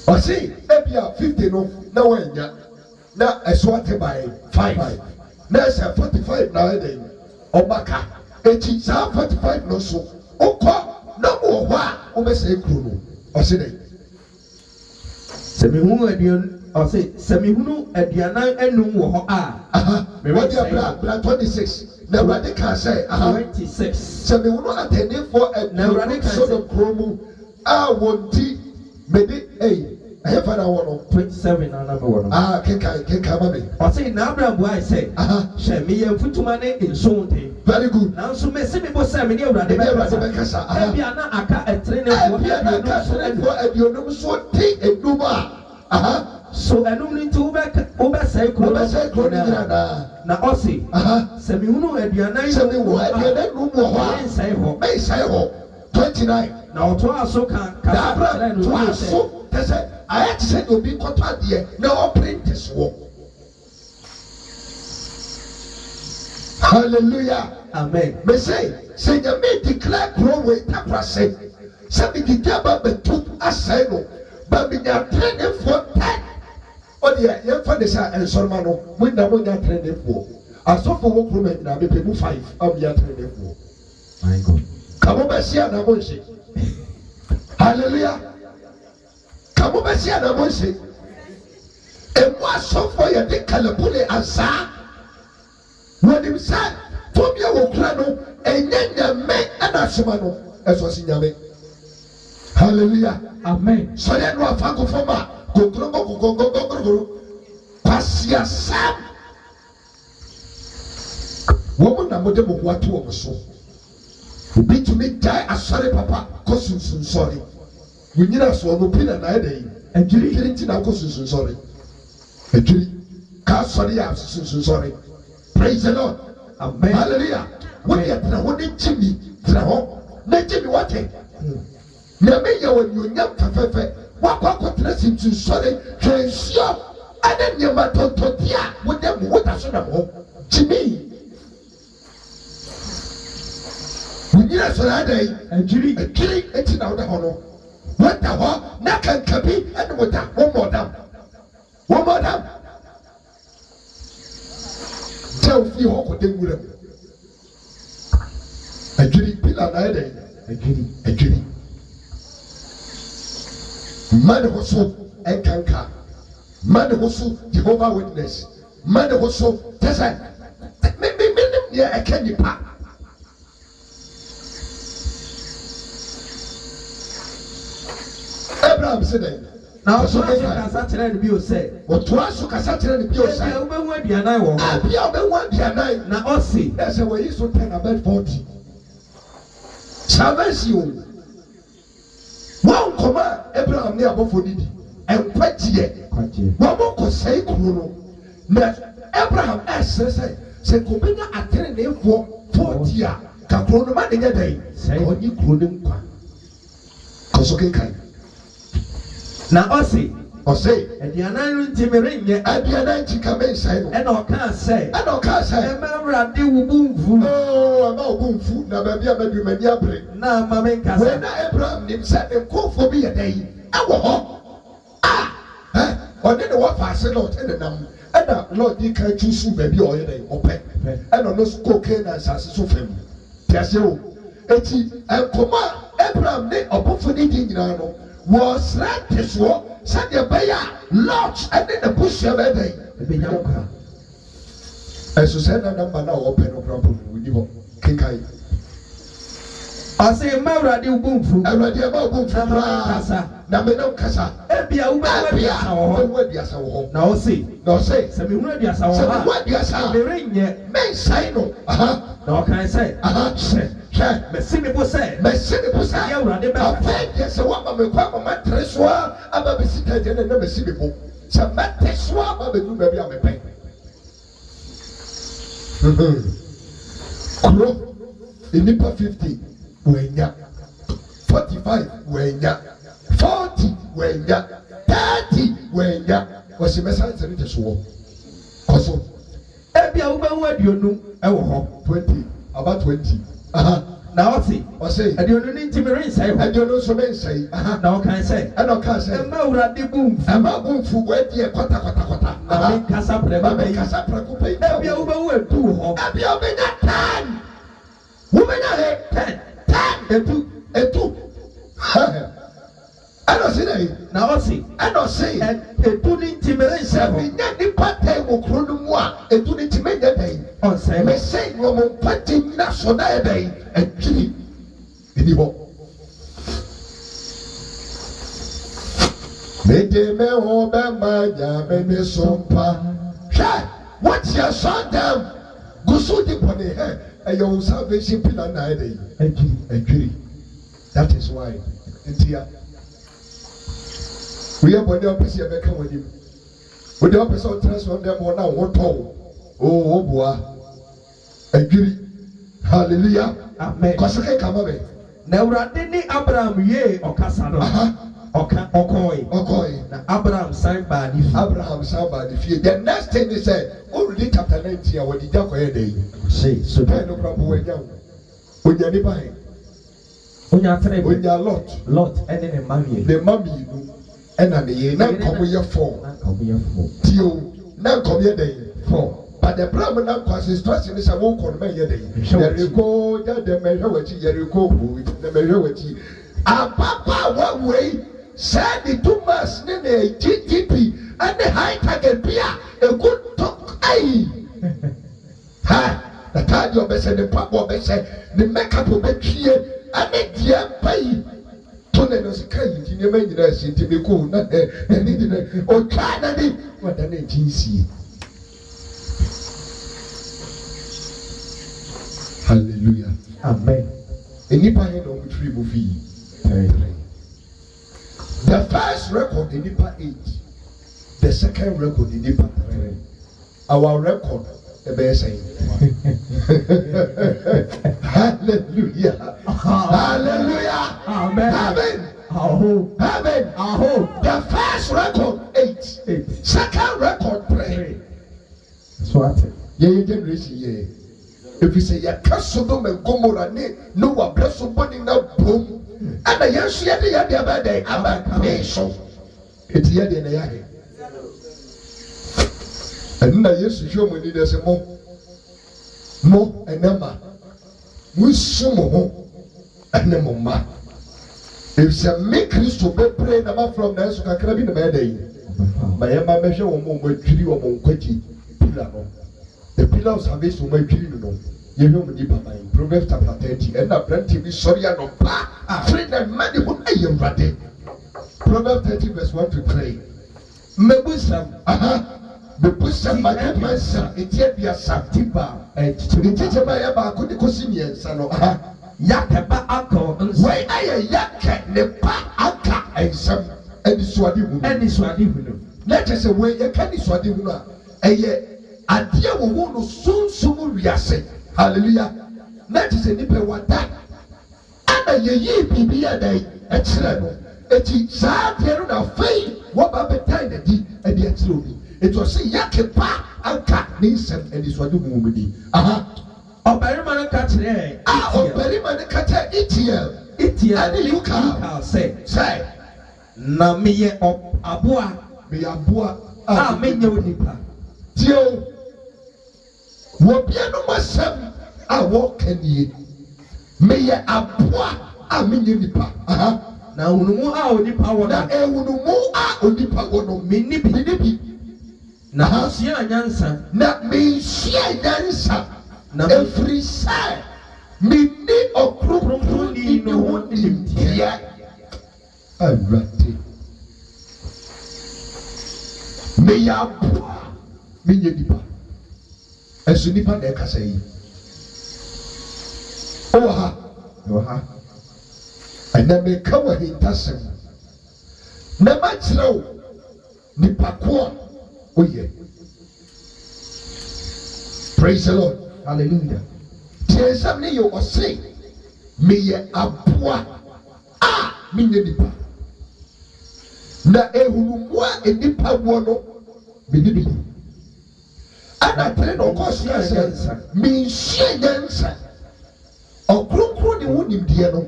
Or see, Ebia 50 no, no way, now a swat by 5. Now it's a 45 now. Obaka eti saa 45 no so okɔ na mo hɔ a wobɛsɛ kuro no ɔse dɛ sɛ mehunu aduan ɔse sɛ mehunu aduanan anum wɔ hɔ a wɔde bra 26 na Awurade ka sɛ 26 sɛ mehunu atɛnnefoɔ aduan so no kuro mu a wɔn ti mede ɛyɛ fa na wɔ no 27 na na wɔ no kenka ma me ɔse na Abraham buae sɛ hwɛ meyɛ mfutuma ne nsonte very good nanso mesi me bo sɛ mene Awurade bɛkasa ebia na aka ɛtenefoɔ aduonum so te enum a so ɛnum no nti wobɛsɛe kuro no nyinaa na ɔse sɛ mehunu aduanan sɛ mehunu aduanan num wɔ hɔ a mensɛe hɔ 29 na ɔtoa so ka Abraham toa so tɛ sɛ ayɛ te sɛ obi kɔtɔ adeɛ na ɔpere ntesoɔ hallelujah amen me say nyame declare kuro wei taprase sɛ medidi aba bɛtu asɛe no ba menya tenefoɔ 10 ɔdeɛ yɛmfa ne sɛ ɛnsɔroma no monna monya tenefoɔ asɔfo wɔ kuro ma nyinaa mepɛ mu 5 amenya tenefoɔ ka mobɛhyia na monhye hallelujah ka mobɛhyia na monhye ɛmu asɔfoɔ yɛde kalabule asaa wɔnim sɛ tɔmia wɔ kura no ɛnyɛ nyame ɛna asoma no ɛsɔ si nyame hallelujah amen sɔre no afa kofom a kokoro kwasiasam wɔn na mode mo ho ato wɔn so obi tumi gyae asɔre papa kɔ sunsunsɔre wonyina soɔ no bi na na ɛda yi adwiri kiri nti na kɔ sunsunsɔre adwiri ka asɔre yɛ sunsunsɔre praise the Lord amen hallelujah wọ́n yẹ tẹ̀lé hó ní jimmy tẹ̀lé hó ní jimmy wọ́tẹ̀ nyàmé yẹ wọ́n ní onyam fẹ́fẹ́fẹ́ wọ́n akọ akọtẹ̀lé si tu sọ́re twẹ́ nsuo ẹni nneɛma tọ̀ntọ̀ntì a wọ́n dẹ̀ mu wọ́n da so nam hó jimmy wọ́n nyina sọ̀rọ̀ adà yìí adwiri eti na wọ́n da hó no wọ́n da hó na kankabi ẹni wọ́n da wọ́n mọ̀ dam tẹ́ o fi hó kò dé wúrẹ́ mu. Adwiri pila na ɛdɛ adwiri mane ho so ɛnkanka mane ho so Jehovah Witness mane ho so tɛsɛ me neɛ ɛkɛ nipa Abraham sɛ dɛ na ɔtoa so kasa kyerɛ ne bio sɛ wɔtoa so kasa kyerɛ ne bio sɛ ebia wobɛhu aduanan wɔ hɔ abia wobɛhu aduanan na ɔse ɛsɛ wɔyi so 10 abɛ 40 salvation wọn nkɔmɔ Abraham ne abɔfo ni di nkwagyeɛ wɔn mo kɔsɛɛ kuro no na Abraham ɛsrɛ sɛ nkɔmɔ nya atenenefoɔ 40 a ka kuro no ma ne nyɛ dɛ ɔnye kuro ne nkwa kɔsɔ kenkan na ɔse aduanan no nti merenyɛ aduanan nti ka mensɛe no ɛna ɔkaa sɛ ɛma Awurade wo bo mfu ɛma wo bo mfu na baabi a bɛdu m'ani abere na ama menkasa wei na Abraham nim sɛ ne nkurɔfoɔ bi yɛ dɛ yi ɛwɔ hɔ a ɔne ne wɔfa ase Lord ɛne nam ɛna Lord di kan tu su baabi a ɔyɛ dɛ ɔpɛ ɛna ɔno so kɔ Canaan asase so fam tiase o eti nkɔmɔ a Abraham ne ɔbɔfo ne di nyinaa no wɔsrɛ tesoɔ sɛdeɛ bɛyɛ a Lord ɛne ne busua bɛyɛ dɛ ɛbɛnya nkwa ɛso sɛ na namba na ɔpɛ no kora bɔ wodi hɔ kenkan ɔse mma Awurade wo bo mfu Awurade ɛma wo bo mfu koraa na me ne nkasa ebia wobɛhu aduasa wɔ hɔ na ɔse sɛ mehunu aduasa wɔ hɔ a merenyɛ mensae no na ɔkae sɛ hwɛ mɛsi me bo sɛ ɛyɛ Awurade bɛkasa afei deɛ sɛ woama me kɔ ama matere so a aba bɛsi tagya ne na mɛsi me bo sɛ mɛte so a ma bɛdu baabi a mepɛ kuro nnipa 50 wɔanya 45 wɔanya 40 wɔanya 30 wɔanya wɔsi mɛsan sɛ ne te so wɔ kɔ so ebia wobɛhu aduonum ɛwɔ hɔ 20 about 20 Now see. Or say, And you need to be inside. and you know so many say, Now can I say? I don't can say, I'm already boom. I'm not going to wait here, quata. I make Casa Mamma Preva. Casa Preocupe. Every over 2 home. Have you been at 10? Women are 10. And two. I don't see that. Now see. I don't say. And a 2 need to be inside. We get the party will crown one. A 2 need to make that day. On say, Me say, woman, party national day. And Jimmy. Mede me ho be manya me ne sompa. Hwɛ, what your son them? Gusu di pone he. Eyo salvation pillar na ede. Adwiri. That is why. Ntia. We are body opese e be ka wani. We dey opese o transform them on na wo ton. Oh boa. Adwiri. Hallelujah. Amen. Koseke kama be. Na urade ni Abraham ye okasa no. Okay. Na Abraham signed by the Abraham signed by the fear. The next thing he said, already chapter 19, what did you day? Say, so no problem when you when you're nearby. When you're lot, and then a mammy, the mammy, and an year, now come with your phone. Tio, now come your day. But the problem now cause his trust in this. I won't call me your day. There you go, the measure what you go, the measure what you. Ah, Papa, what way? Said the 2 months, GDP, and the high target beer, a good talk. Aye, ha, the tide of the papa, the makeup of the tree, and the dear pay. Tonenos kind in your main dress to be cool, not the or Canada, what an 18C. Hallelujah. Amen. Anybody know which movie? The first record in Nipa 8, the second record in Nipa 3. Our record, the best saying. Hallelujah. Hallelujah. Amen. Amen. Amen. Amen. The first record 8. Second record 3. That's what I said. Yeah, generation, yeah. If you say, yeah, Sodom and Gomorrah, no one bless somebody now, boom. And the yes, yet the other day, I'm a nation. It's yet in the eye. And now, yes, you show me there's a more, and Emma. We sumo and the mama. If a make Christ to be praying about from there, so I can be the day. My Emma measure one more with you or Monquetti pillar. The pillars have been so much, you know. You know me, Papa. In Proverbs chapter 30, and I plenty be sorry and no pa. Friend and money who are you ready? Proverbs 30 verse 1 to 3. Mebusam, the Busam by the Massa, Ethiopia Saptiba, and to the teacher by Abba could the Cosinian son of Yakaba Uncle, why I a Yakat, the Pa Aka, and some, and the Swadi, and the Swadi. Let us away a candy Swadi, a year. Adia wo wo no sunsun wiase. Hallelujah. That is a nipa wada. Ana ye yi bibia dai e kire no. Eti saa tero na fei wo ba betai na di e de kire obi. It was say yake pa anka ni nsem e di so adu mu di. Obarima no ka kire. Obarima no ka kire Itiel. And you can say na me ye aboa. Me aboa. Me nye onipa. Tio. Wobiano masem a wokanie meye aboa a menye nipa na hunumu a onipa wono na hunumu a onipa wono menibi na hasia nyansa na mensia nyansa na every side mini okronkron ni no nimtia awrate meye aboa menye nipa esu nipa na ekasa yi oha ana me ka wa hintasem na ma kyerɛw nipa ko oye praise the Lord hallelujah tiesam ne yo ɔse me ye aboa a me nye nipa na ehunu a nipa wo no me ni bi ana tere no kosia sense me nhyia nyansa okronkron de wo nimdeɛ no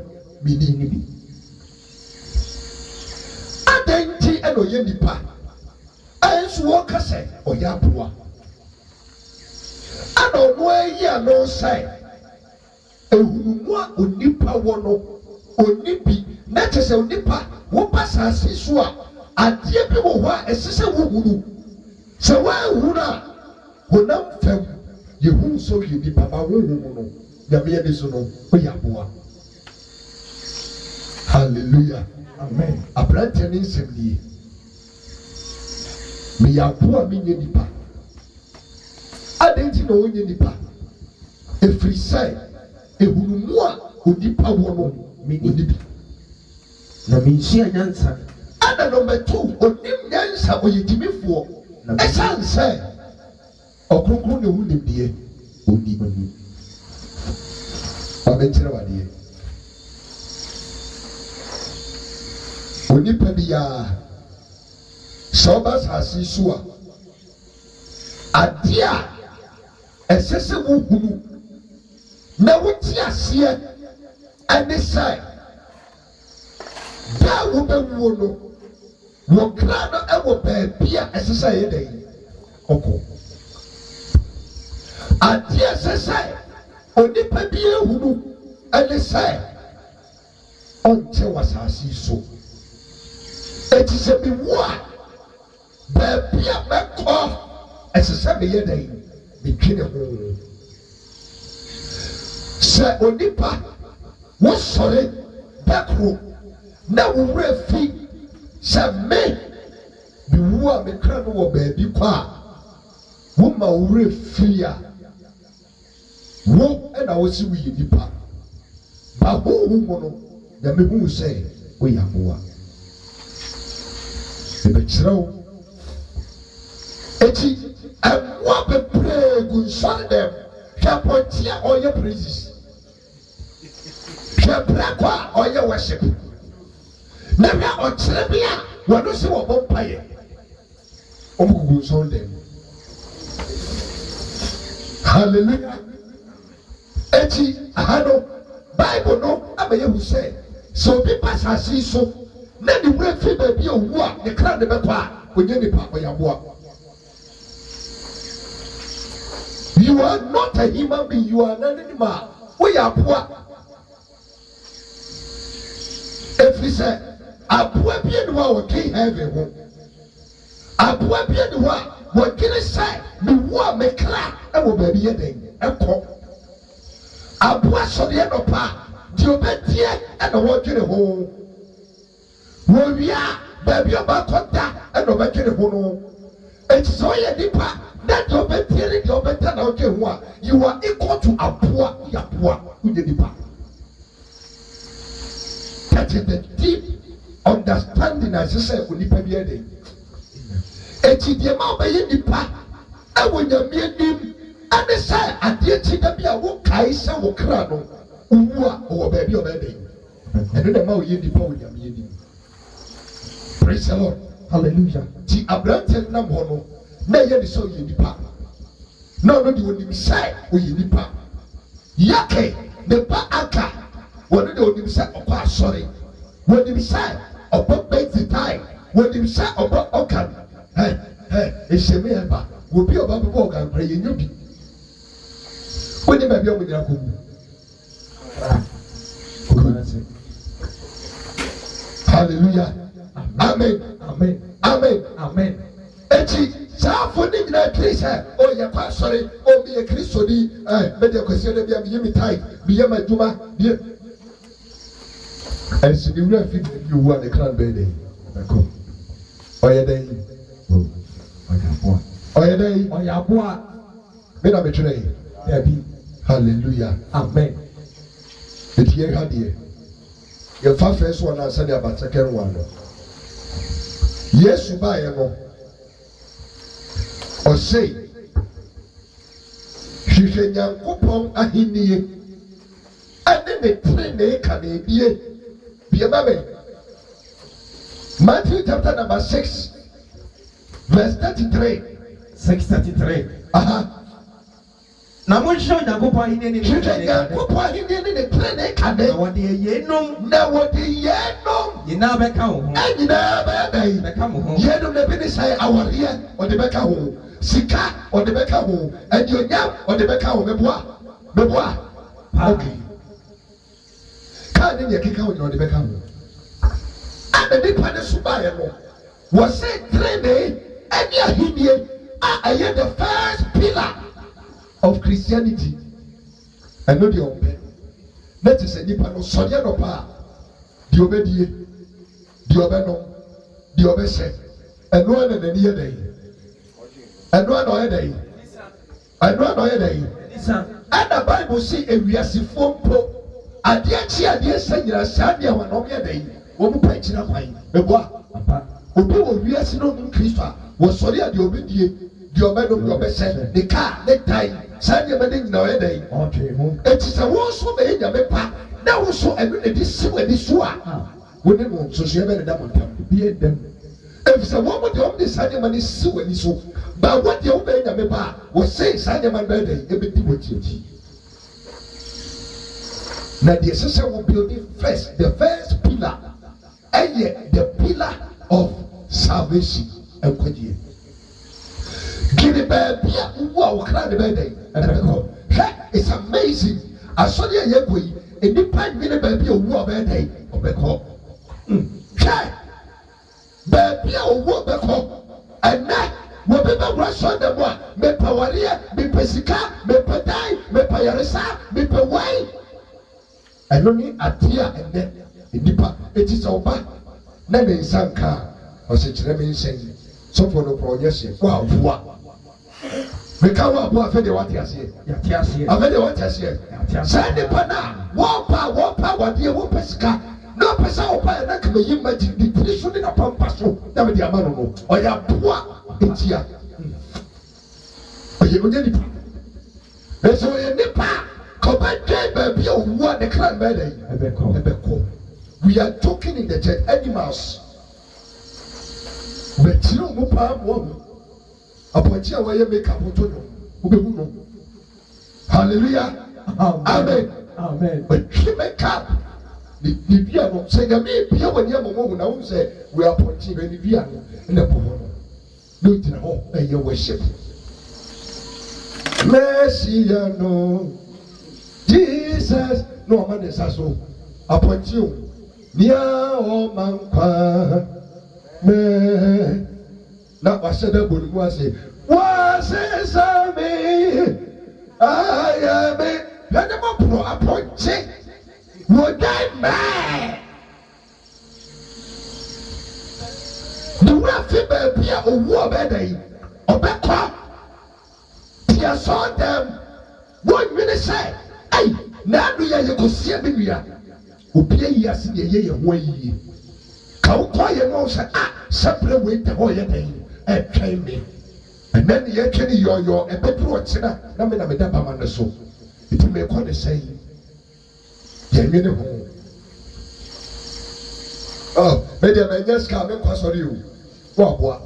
mini ni bi adɛnti ɛna ɔyɛ nipa ɛnso wɔka sɛ ɔyɛ aboa ana ɔno ayi ano sɛ ehunumu a onipa wɔ no oni bi na kyerɛ sɛ onipa wɔba saase so a adeɛ bi wɔ hɔ a ɛsɛ sɛ wohunu sɛ woahunu a honam fam yɛhu nso yɛ nipa ma wohu no nyame yɛ so no woyɛ aboa hallelujah amen aberante ne nsɛm nie meyɛ aboa menyɛ nipa adɛn nti na ɔnyɛ nipa ɛfiri sɛ ehunumu a onipa wɔ no ɔni bi na menhyia nyansa ana nɔmba 2 onim nyansa ɔyɛ gyimifoɔ ɛsiane sɛ ɔkronkron na ɛhu nimdeɛ ɔni ɔbɛnkyerɛ wadeɛ onipa biara sɛ ɔba asase so a adeɛ a ɛsɛ sɛ wohunu na wote aseɛ ɛne sɛ da a wobɛwuo no wɔkra no ɛwɔ baabi a ɛsɛ sɛ ɛyɛ dɛn ɔkɔ adeɛ ɛsɛ sɛ onipa bi ehunu ɛne sɛ ɔnkyɛ wɔ asase so eti sɛ mewu a baabi a mɛkɔ ɛsɛ sɛ meyɛ dɛn metwe ne ho sɛ onipa wosɔre bɛkoro na wowura fi sɛ me mewu a mekra no wɔ baabi kɔ a woma wowura fi a wo ɛna wosi woyɛ nipa ba honhom mu no nyame hu sɛ woyɛ aboa ɛbɛkyerɛ wo eti ɛmmoa bebree gu nsɔre dɛm hwɛ pɔnkye a ɔyɛ praises hwɛ brɛkɔ a ɔyɛ worship na hwɛ ɔkyerɛ bi a wɔno sɛ wɔbɔ mpayɛ ɔmo gugu nsɔre dɛm hallelujah eti aha no bible no abɛyɛ hu sɛ obi ba asase yi so na ne wura fi baabi a owu a ne kra ne bɛkɔ a onye nipa ɔyɛ aboa you are not a human being you are an animal woyɛ aboa efiri sɛ aboa bi ni hɔ a wɔtwe heaven ho aboa bi ni hɔ a wɔdwene sɛ ne wu a me kra ɛwɔ baabi yɛ dɛn ɛkɔ aboa sɔdeɛ nɔpa deɛ ɔbɛteɛ ɛna wɔdwene ho wɔwia baabi ɔbɛkɔ da ɛna ɔbɛdwene ho no eti sɛ ɔyɛ nipa na deɛ ɔbɛteɛ ne deɛ ɔbɛta na ɔdwene ho a you are equal to aboa yaboa wonyɛ nipa that is the deep understanding as sɛ onipa bi ɛde eti deɛ ma ɔbɛyɛ nipa ɛwɔ nyame anim ɛne sɛ adeɛ kyi da bi a wokae sɛ wo kra no wowu a ɔwɔ baabi a ɔbɛyɛ dɛn ɛno na ma ɔyɛ nipa wɔ nyame anim praise the Lord hallelujah ti aberante nam hɔ no na ɛyɛ ne sɛ ɔyɛ nipa na ɔno de onim sɛ ɔyɛ nipa yake ne ba aka wɔne de onim sɛ ɔkɔ asɔre wɔnim sɛ ɔbɔ bɛnti tae wɔnim sɛ ɔbɔ ɔkan ehyɛmi ɛba obi a ɔba bɛbɔ ɔkan kora yɛnyɛ bi wọ́n ní bàbí ọmọ ìyá kò mú hallelujah amen amen amen amen eti sáfù ní nyina kiri sẹ ọ yẹ kọ asọri ọ mi yẹ kristo ni mẹdi ẹkọsi ẹdẹ bi a mi yẹ mi tai mi yẹ ma adwuma mi yẹ ẹsìn ní wúlò ẹfin ní owu a ne kran bẹẹ dẹ ẹkọ ọyẹ dẹ yìí ọyẹ dẹ yìí ọyẹ aboa mi na mi twere yìí ẹbi. Hallelujah. Amen. Eti yɛ ha deɛ yɛfa first one ansa de aba second one no Yesu baeɛ no ɔse hwehwɛ Nyankopɔn ahennie ɛne ne tenenee ka na ebie bie ba bɛ Matthew chapter number 6 verse 33 6:33 aha Na mo show Nyankopɔn ahenni ne hwehwɛ Nyankopɔn ahenni ne tene ka de na wɔde yenom na wɔde yɛnom nyinaa bɛka wo ho. nyinaa bɛbɛn Bɛka mo ho. yɛnom na bi ne sɛ awareɛ ɔde bɛka ho sika ɔde bɛka ho aduonyam ɔde bɛka ho meboa okay kaa ne deɛ keka ho nyina ɔde bɛka ho ana nipa ne so baeɛ no wɔse tene ɛne ahennie a ɛyɛ the first pillar of Christianity ɛno deɛ ɔmpɛ na te sɛ nipa no sɔdeɛ no paa deɛ ɔbɛdie deɛ ɔbɛnom deɛ ɔbɛhyɛ ɛno ana n'ani yɛ dɛn ɛno ana ɔyɛ dɛn ɛno ana ɔyɛ dɛn ɛna Bible si ewiasefoɔ mpo adeɛ kyi adeɛ sɛ nyina saa deɛ wɔn ɔmo yɛ dɛn wɔn pa kyina kwan meboa obi wɔ wiase no ɔmo Kristo a wɔsɔre a deɛ ɔbɛdie deɛ ɔbɛnom deɛ ɔbɛhyɛ ne kaa ne tan saa nneɛma ne nyinaa ɔyɛ dɛn eti sɛ wɔn nso bɛyɛ nyame pa na wɔn nso ɛno na de si wɔn ani so a wɔn ne wɔn nsoso ɛbɛ ne da wɔn ntam bie dɛm efisɛ wɔn mo deɛ wɔn de saa nneɛma ne si wɔn ani so ba wɔn deɛ wɔn bɛyɛ nyame pa a wɔsɛn saa nneɛma no bɛyɛ dɛn ɛbɛdi wɔn akyi na deɛ sɛ wɔn building first the first pillar ɛyɛ the pillar of salvation ɛnkɔgyeɛ gini baabi a wo a wɔkra ne bɛyɛ dɛn ɛbɛkɔ hwɛ it's amazing asɔre a yɛkɔ yi enipa nwene baabi a owu a ɔbɛyɛ dɛn ɔbɛkɔ hwɛ baabi a owu ɔbɛkɔ ɛnɛ wɔbɛ bɛwura sɔn dɛm a mepɛ wareɛ mepɛ sika mepɛ dan mepɛ yaresa mepɛ wai ɛno ne adeɛ a ɛnɛ nipa eti sɛ ɔba na ne nsa nka a ɔsɛ kyerɛ me nsɛn sɔfo no kɔ ɔnyɛ hyɛ wɔ aboa meka wɔ aboa afɛ deɛ wate aseɛ afɛ deɛ wate aseɛ saa nipa no a wɔpa wadeɛ wɔpɛ sika na ɔpɛ sɛ ɔpa yɛ na kama yi ma gyi ne tiri so ne na pampa so na mede ama no no ɔyɛ aboa etia ɔyɛ ɔnyɛ nipa ɛsɛ ɔyɛ nipa kɔbɛdwɛn baabi a owu a ne kra mbɛ dɛ ɛbɛkɔ we are talking in the church animals bɛkyerɛ ɔmo paa mo ɔmo apɔnkye a wɔyɛ make up to no wobɛhu no hallelujah amen bɛtwe make up ne dua no sɛ nyame ebia wɔ nneɛma mo hu na wo sɛ we are apɔnkye bɛ ne dua no ɛna bɔ hɔ no na ogyina hɔ ɛyɛ worship Messiah no Jesus no ɔma ne nsa so apɔnkye o nea ɔma nkwa mɛ na wahyɛ dɛ bɔ ne mu ase wɔasesa me ayɛ me hwɛne mɔporɔ apɔnkye wɔgyae mɛɛ ne wura fi baabi a owu ɔbɛda yi ɔbɛkɔ tia sɔɔ dɛm wɔnwene sɛ ai naanu yɛ yɛkɔsia me nua obi ayi ase deɛ ɛyɛ yɛ ho ayie ka wokɔ yɛ no sɛ a sɛbrɛ wei da hɔ yɛ dɛn ɛtwɛn me ɛnɛ ne yɛtwɛ ne yɔyɔ ɛbɛduru ɔkyena na me na meda bama no so nti mekɔ ne sɛn yɛnwene ho medeɛ manyɛ sika menkɔ sɔre o wo aboa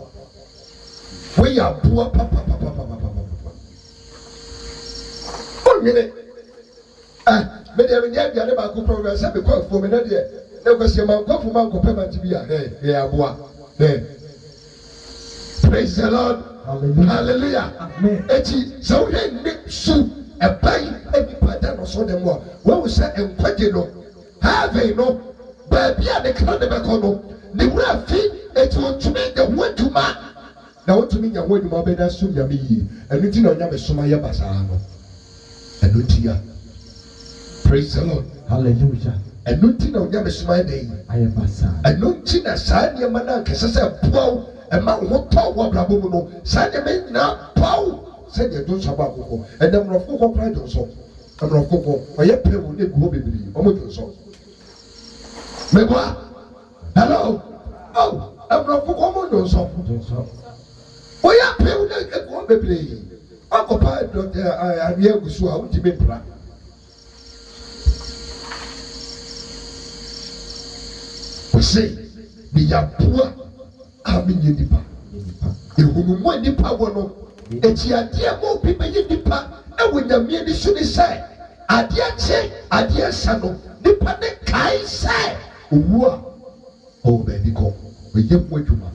woyɛ aboa papapapapapapa wonwene medeɛ menyɛ aduane baako pɛ sɛ mekɔ afuo me na deɛ na kwasiɛ mankɔfo mankɔpɛ mante bi a yɛ aboa praise the Lord hallelujah eti sɛ wohwɛ nne su ɛban anipa da no so dɛm a wahu sɛ nkwagye no heaven no baabi a ne kra ne bɛkɔ no ne wura fi eti wɔntumi nya ho adwuma na wɔntumi nya ho adwuma ɔbɛda so nyame yie ɛno nti na ɔnyame soma yɛ basaa no ɛno nti a praise the Lord hallelujah ɛno nti na onyame soma yɛ dɛn ayɛ basaa ɛno nti na saa nneɛma no ankɛsɛ sɛ boaw ɛma wo ho tɔ wɔ abrabɔ mu no saa nneɛma nyinaa boaw sɛdeɛ dwo nsɔ bɔ akokɔ ɛnɛ mmorɔfo kɔ kora dwo nsɔ mmorɔfo kɔ ɔyɛ pɛ wo ne gu hɔ bebree ɔmo dwo nsɔ mɛboa hello mmorɔfo kɔ ɔmo dwo nsɔ ɔyɛ pɛ wo ne gu hɔ bebree ɔkɔpa adeɛ agu so a wotumi mpra ɔsɛ meyɛboa a menyɛ nipa ehunumɔ nipa wɔ no ekyiadeɛ ma obi bɛyɛ nipa ɛwɔ wɔ nyame ni so ni sɛ adeɛ kye adeɛ sa no nipa ne kae sɛ owu a ɔwɔ baabi kɔ ɔyɛ mu adwuma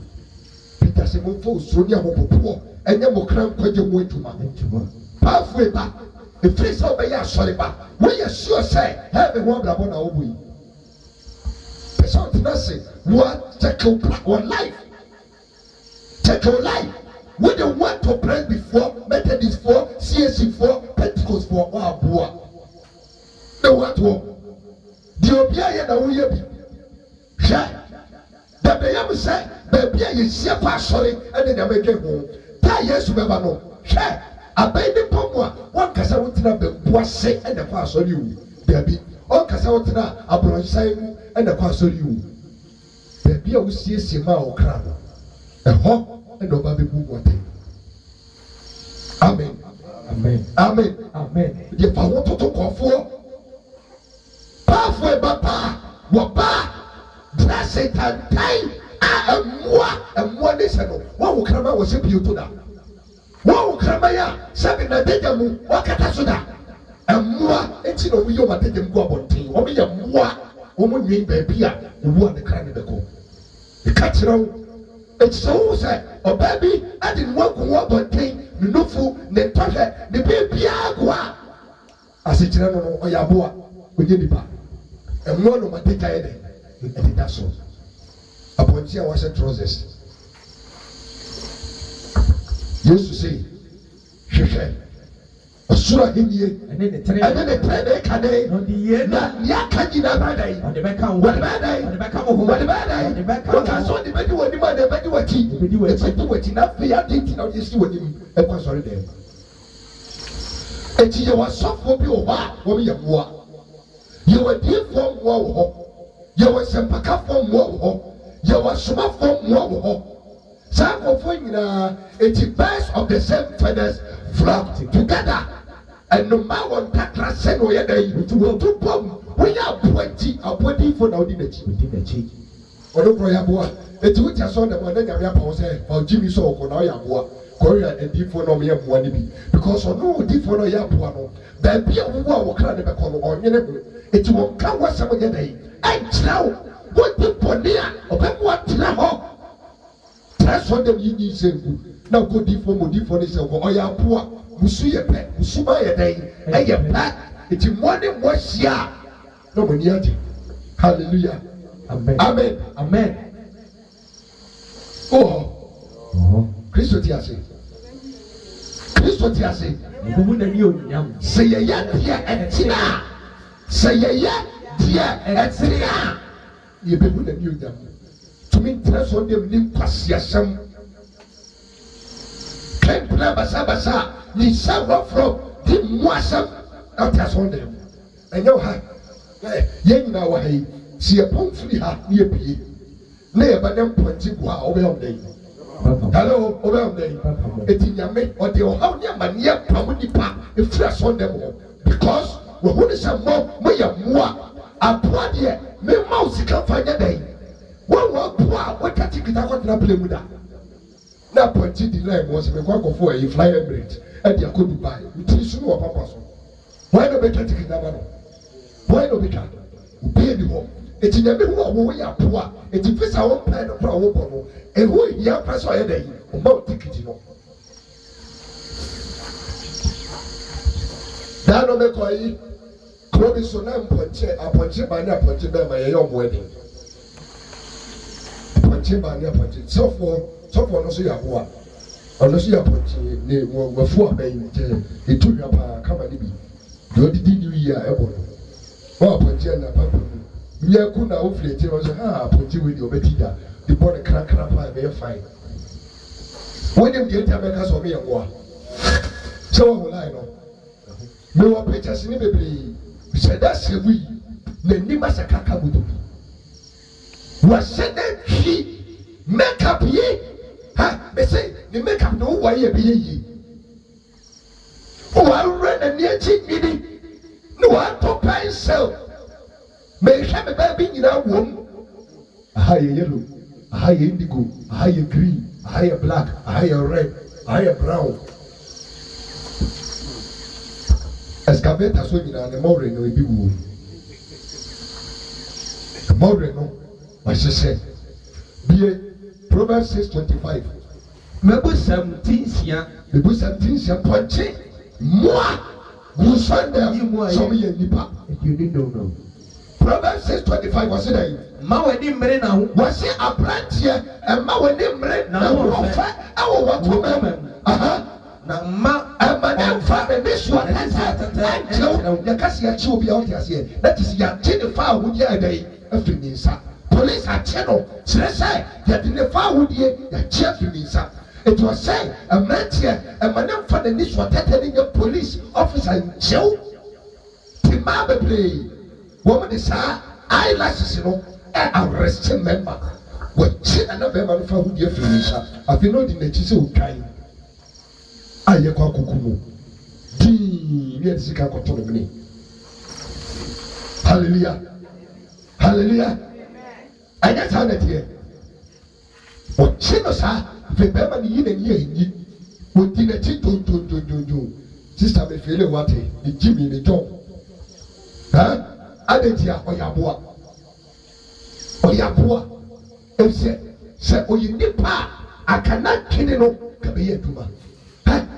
peter sɛ momfa osuro ne ahopopoɔ ɛnyɛ mmɔkra nkwagye mu adwuma paafo eba ɛfiri sɛ wobɛyɛ asɔre ba woyɛ sure sɛ hɛbe ho abrabɔ na wobɔ yi pɛ sɛ wotena se check your life check your life. We don't want to pray before Methodist for CSC for Pentecost for Aboa. They want to. The Obia na we be. Sha. The Bayam say, baby, you see a sorry, and then they make home. Ta yes, remember no. Sha. A baby pomwa. One kasa wutina be boise and the pastor you. Baby. One kasa wutina a bronzai and the pastor you. Baby, you see a sima or crab. A hawk. And nobody move one thing. Amen. Amen. Amen. Amen. If I want to talk for pathway papa, waba, dress it and time, and one is no. What will come out was a beautiful. What will come out? Seven a day, what catasuda, and more, it's no we over the go about tea, or me a moi, woman named baby, who won the kind of the go. The catch it's so sad. Oh baby, I didn't want to walk on thing. No food, the toilet, the baby agua. As it's no or yaboa, we did it back. And one of my data, and that's all. Upon here was a trousers. Used to say, she Osura hinye, and then the train kade, na nyakaji na badai, wadi badai, wakaso di bedi wadi ma de bedi wati, na fiya dinti na odi si wadi ekwa sorry dem. Eti ye wasofo bi o ha, wo ye moa. Ye wadi fo moa wo ho. Ye wasempaka fo moa wo ho. Ye wasoma fo moa wo ho. Sa kofo nyina, eti birds of the same feathers flock together. And no matter what that said, we are to bomb. We are appointing for now. Did the cheek. Or no Proyaboa. It's which I saw the one that I say, or Jimmy saw Konoyaboa, Korea and Defonomia Wanibi. Because on no Defonoyabuano, there be a war can never call on you. It won't come what some of your day. And now, what the Ponia or what Tinaho? That's what the Union said. Now go Defo is or ya poor. Musuye pe, musuma ye day, eye pa, iti mwani mwashia. No mwenyaji. Hallelujah. Amen. Amen. Amen. Oh. Kristo ti ase. Kristo ti ase. Mkumuna niyo nyam. Seye ya diya etina. Seye ya diya etina. Yebemuna niyo nyam. Tumi ntraso dem ni kwasi asem. Kempla basa. Ni sawa from the mwasam out as on them. And you have yen now hay see a pump free hat near P. Near by them pointing wow over on day. Hello, over on day. It's in your mate or the Ohio man yet Pamuni Park if fresh on them all. Because we want some more, may a moi. A poor dear, me mouse can find a day. One more poor, what can take it out and play with that? Now pointing the line was a quack for a fly embrace. And you could buy with tissue or papa. Why not be taking it? Why not be cut? Pay the home. It's in the middle of we are poor. It's if it's our plan of our problem. And who young person a day about ticket, you know. Dano Mekoi, Chloe Sonam Ponche, a Ponche by Nap Ponche by my young wedding. Ponche by Nap Ponche. So for no see a boy. Unless you are putting the four men, it took up a company. You did you hear Ebon? Well, Pontiana Papa. Yakuna hopefully tell us, put you with your Betida. The body crack up very fine. When you get Americans or me a war. So will I know. No pictures in the baby. Said that's a we. The Nimas a Kakabudu. Was said that he make up ye. Ha, they say. The makeup no why you be ye. Oh, I read a near cheap meeting. No, I top myself. May have a baby in our womb. A higher yellow, a higher indigo, a higher green, a higher black, a higher red, a higher brown. excavator so nyina ne more no ebi wu more no wahyehyɛ bie Proverbs 6:25 Mebu 17 mebu 17 pɔnkye mmoa gusanda some yɛ nipa. If you didn't know. Proverbs 6:25 wɔse dɛ Ma wadi mmere na ho. wɔse aberanteɛ ɛma w'ani mmere na wɔfɛ ɛwɔ wɔtoma mu. Na ma ɛma ne mfa ne so atɛtɛ ɛnkyɛw yɛkase yɛkye obi a wote aseɛ that is yɛagye ne fa ahodie ɛdɛ afiri ne nsa. Police akye no kyerɛ sɛ yɛde ne fa ahodie yɛakye afiri ne nsa. It was say mmeranteɛ ɛma ne mfa ne so atɛtɛ ne nyɛ police officer nkyɛw te mmaa bebree wɔn de saa eyelashes no arrest member wɔkye ɛna bɛrima no fa ahodie afiri ne nsa afei na ɔde n'akyi sɛ otwan a yɛkɔ akoko mu dii ne yɛde sika akɔtɔ no mene. Hallelujah hallelujah ɛnyɛ saa na teɛ wɔkye no saa afei bɛrima no yi n'ani anyi wɔdi n'akyi tontontontonton sista mefeele wate ne Jimmy ne John adantia ɔyɛ aboa efisɛ sɛ ɔyɛ nipa a akana twene no kabɛyɛ adwuma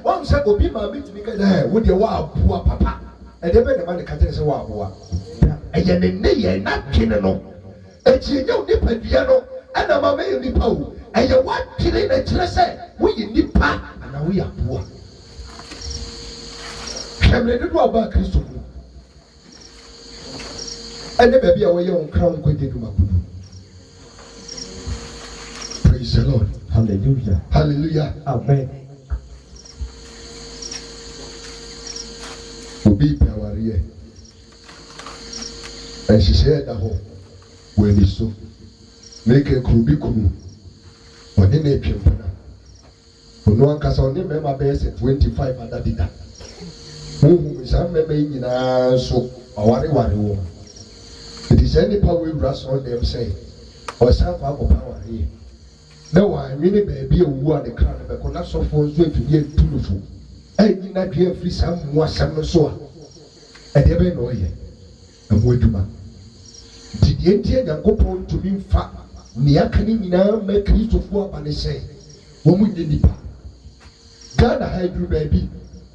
wɔn sɛ obi maame tumi ka wo deɛ wɔaboa papa ɛdeɛ bɛ ne ma ne ka kyerɛ sɛ wɔaboa ɛyɛ ne ne yɛ na twene no ekyi nyɛ wo nipa dua no ɛna maame yɛ nipa o ɛyɛ wɔatwene na kyerɛ sɛ woyɛ nipa ana woyɛ aboa hwɛmmerɛ dodo a ɔbaa Kristo mu ɛne baabi a wɔyɛ wɔn kra wɔn kɔgye dwuma kodo. Praise the Lord. Hallelujah. Hallelujah. Amen. Obi pɛwareɛ ɛhyehyɛ ɛda hɔ wɔ ani so meke kuro bi kunu ɔne ne atwa mpana ɔno ankasa ɔne mmarima bɛyɛ sɛ 25 adadeda wohu saa mmarima yi nyinaa nso ɔwareware wɔ ɛti sɛ nnipa wɔawura sɔɔ dɛm sɛ ɔsan kɔ akɔpa awareɛ na wɔanwene baabi a ɔwu a ne kra no bɛkɔ na sɔfoɔ nso afidie atu no fo ɛnyi na dua afiri saa mmoasɛm no so a ɛdeɛ bɛyɛ na ɔyɛ ɛho adwuma nti deɛ nti Nyankopɔn ntumi mfa nea aka ne nyinaa ma Kristofoɔ aba ne sɛ wɔn mu nyɛ nipa. Ghana ha aduru baabi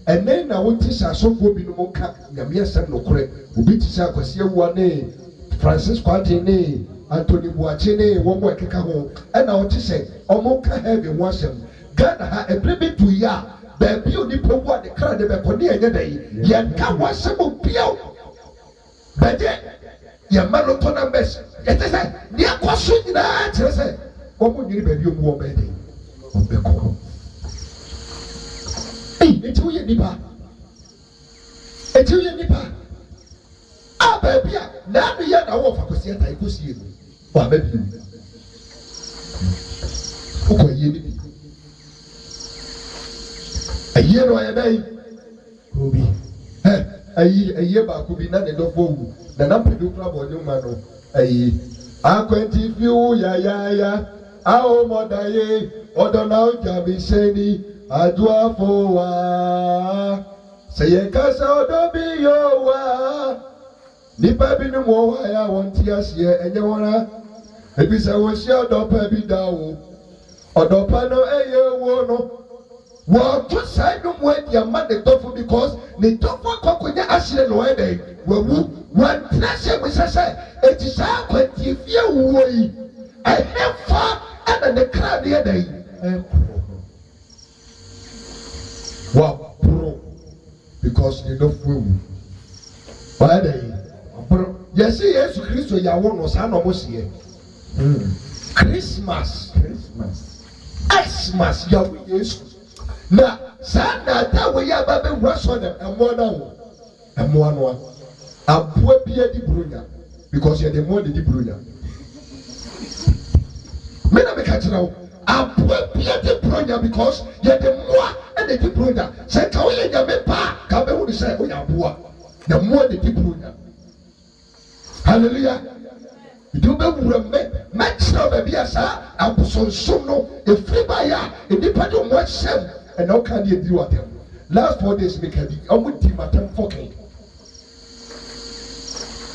ɛnɛ na wote sɛ asɔfoɔ binom ka Nyame asɛm nokorɛ obi te sɛ Akwasi Awua ne Francis Kwante ne Anthony Boakye ne wɔn mo ɛkeka ho ɛna wote sɛ ɔmo ka heaven ho asɛm. Ghana ha ɛbrɛ bi tu yi a baabi onipa wu a ne kra de bɛkɔ ne yɛnyɛ dɛ yi yɛnka ho asɛm obiaw bɛgye yɛmma lotɔ numbers yɛte sɛ nea kɔ so nyinaa kyerɛ sɛ wɔn mo nwiri baabi omu wɔn bɛyɛ dɛ wɔn bɛkɔ. Eti woyɛ nipa a baabi a n'anu yɛ na wɔfa kɔsi ɛta ekosi emu wɔ abɛ bi mu wokɔ yie ni bi ayie no ɔyɛ bɛyi obi ayie baako bi na ne dɔfo wu na nampɛdo kura bɔ ne ma no ayi akwanti fiw yayaya awo mɔdaye ɔdɔ na ɔgya mi sɛni aduafo wa sɛ yɛn kasa ɔdɔ bi yɔ wa nipa bi ni mo wɔ ya wɔn ti aseɛ ɛnyɛ wɔn a ebi sɛ wɔhyia ɔdɔpa bi da o ɔdɔpa no ɛyɛ wo no wɔto saa ɛnum wɔ adi ama ne dɔfo because ne dɔfo akɔkɔnya ahyerɛ na ɔyɛ dɛ wawu wɔntena hyɛ mu sɛ eti saa akwanti fie wuo yi ɛhɛfa ɛna ne kra ne yɛ dɛ ɛkoro waporo because ne dɔfo ewu ɔyɛ dɛ waporo yɛsi Yesu Kristo yawo no saa na ɔmo seɛ Christmas Xmas yawo Yesu na saa na ata wo yɛ aba bɛ wura sɔ na ɛmoa na wo ɛmoa no a aboa bi adi buronya because yɛ de mo de di buronya me na me ka kyerɛ wo aboa bi adi buronya because yɛ de moa ɛna di buronya sɛ ka wo yɛ nyame pa ka bɛ wo de sɛ wo yɛ aboa na moa de di buronya hallelujah ìdí o bɛ wura mɛ kyerɛ baabi a saa abosonsom no efiri ba yɛ a nipa de ɔmo ahyɛm ɛna ɔka ne edi wa tɛm last 4 days mi ka bi ɔmo di ma tɛm fɔkɛn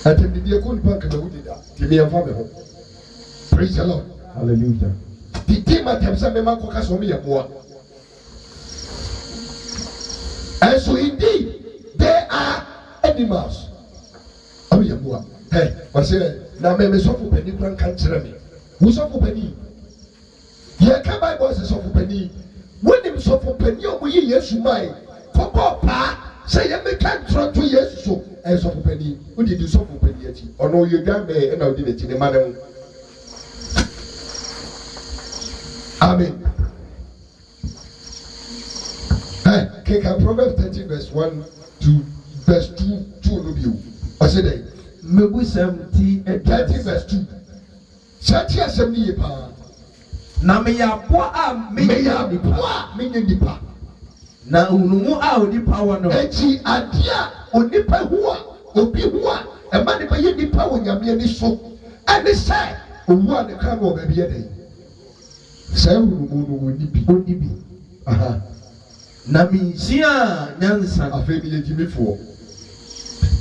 Atendidie ko nipa kama wudi da. Timi yɛmfa me ho. Praise the Lord. Hallelujah. Didi matam sɛ mema kɔka sɛ ɔmo yɛ mmoa. And so indeed, they are animals. Ɔmo yɛ mmoa. Ɔsɛ na me sɔfo pani kura nka nkyerɛ me. Wo sɔfo pani. Yɛka Bible sɛ sɔfo pani. Wonim sɔfo pani a ɔmo yi Yesu mae. Kɔkɔ paa sɛ yɛmeka ntorɔ to Yesu so. Sɔfo pani. Wodi di sɔfo pani akyi. Ɔno ɔyɛ dwan bɛɛ ɛna ɔdi n'akyi ne ma ne ho. Amen. Keka Proverbs 30 verse 1 to verse 2 no bi o. Ɔsɛ dɛ. Mebusam ti 30 verse 2. Sɛti asɛm ni yɛ paa. Na meyɛ aboa a Meyɛ aboa a menyɛ nipa. Na hunumu a onipa wɔ no. Eti adeɛ a onipa hu a obi hu a ɛma nipa yɛ nipa wɔ Nyame ani so. Ɛne sɛ owu a ne ka no wɔ baabi yɛ dɛ. Sɛ hunumu no wɔ ni bi. Aha. Na minhyia nyansa. Afei mi yɛ gyimifoɔ.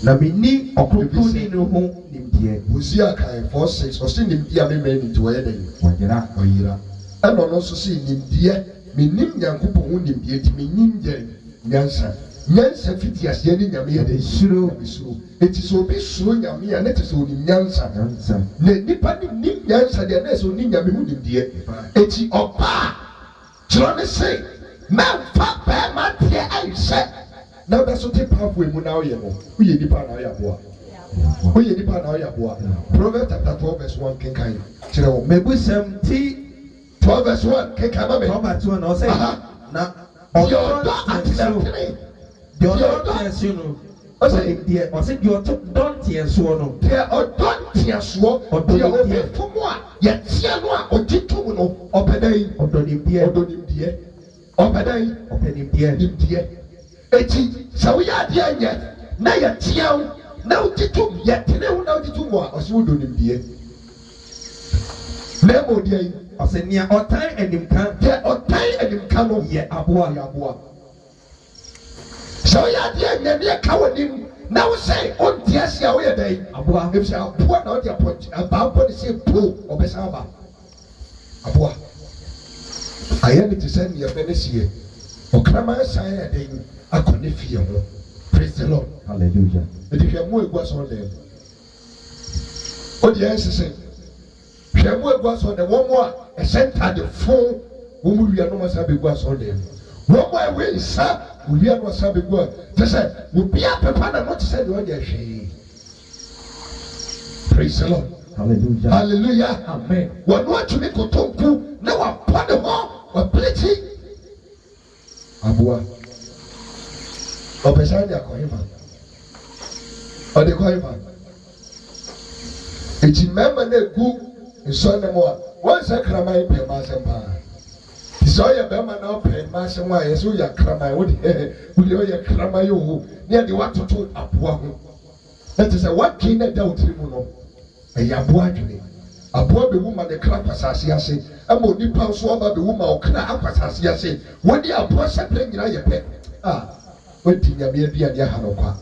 Na minni ɔkrokroni no ho nimdeɛ. Hosea kan 4:6 ɔsi nimdeɛ a mema ni nti wɔyɛ dɛ. Ɔyera. Ɛna ɔno nso si nimdeɛ menim Nyankopɔn ho nimdeɛ nti menim nyansa. Nyansa fiti aseɛ ne Nyame yɛ dɛ suro. Eti sɛ obi suro Nyame a ne te sɛ onim nyansa. Na nipa nim nyansa deɛ ne sɛ onim Nyame ho nimdeɛ. Eti ɔbaa kyerɛ ne se mɛmfa bɛrima teɛ ayisɛ. Na bɛ so te paafo emu na ɔyɛ no woyɛ nipa na ɔyɛ aboa. Woyɛ nipa na ɔyɛ aboa. Proverbs chapter 12 verse 1 kenkan kyerɛ wɔn. Mebusam ti 12 verse 1 kenkan ma me. 12 verse 1 na ɔsɛ na ɔdɔ atenatene. Deɛ ɔdɔ teɛso no ɔsɛ deɛ ɔsɛ deɛ ɔdɔ teɛsoɔ no. Deɛ ɔdɔ teɛsoɔ deɛ obi fom a yɛteɛ no a ɔgye tom no ɔpɛda yi. Ɔdɔ nimdeɛ. Ɔpɛda yi. Ɔpɛ nimdeɛ. Eti sɛ woyɛ adeɛ nyɛ na yɛteɛ wo na wogye tom yɛtene wo na wogye tom a ɔsɛ wodɔ nimdeɛ. Na ɛma ɔdeɛ yi. Ɔsɛ nea ɔtan animka. Deɛ ɔtan animka no yɛ aboa. Sɛ woyɛ adeɛ nyɛ ne yɛka wɔ nim na wo sɛ ɔnte ase a woyɛ dɛn. Aboa. Efisɛ aboa na ɔde abaa ne sɛ po ɔbɛsan aba. Aboa. Ayɛ ne te sɛ nneɛma ne seɛ. Ɔkraman san yɛ dɛn akɔ ne fie ho. Praise the Lord. Hallelujah. Eti hwɛ mu egu asɔn dɛm. O deɛ ɛsese. Hwɛ mu egu asɔn dɛm wɔn mu a ɛhyɛ ntaade fon wɔn mu wia nom asa begu asɔn dɛm. Wɔn mu a ɛwɔ nsa wia nom asa begu a te sɛ obi apepa na no te sɛ deɛ ɔnyɛ hwee. Praise the Lord. Hallelujah. Hallelujah. Amen. Wɔn no atumi kotonku na wapɔ ne ho wapiliti. Aboa. Ɔpɛsɛ de akɔhefa. Ɔde kɔhefa. Eti mɛɛma na egu nsɔn ne mu a wɔn nsɛ kraman pɛ mma asɛm paa. Sɛ ɔyɛ bɛɛma na ɔpɛ mma asɛm a yɛsɛ ɔyɛ kraman wode ɔyɛ kraman yɛ oho ne yɛde watoto aboa ho. Ɛte sɛ watwe na ɛda otiri mu no ɛyɛ aboa adwene. Aboa bɛwu ma ne kra kwasase ase ɛma onipa nso ɔba bɛwu ma ɔkra akwasase ase. Wɔde aboa sɛpɛ nyinaa yɛ pɛ. Wɔdi Nyame aduane aha no kwa.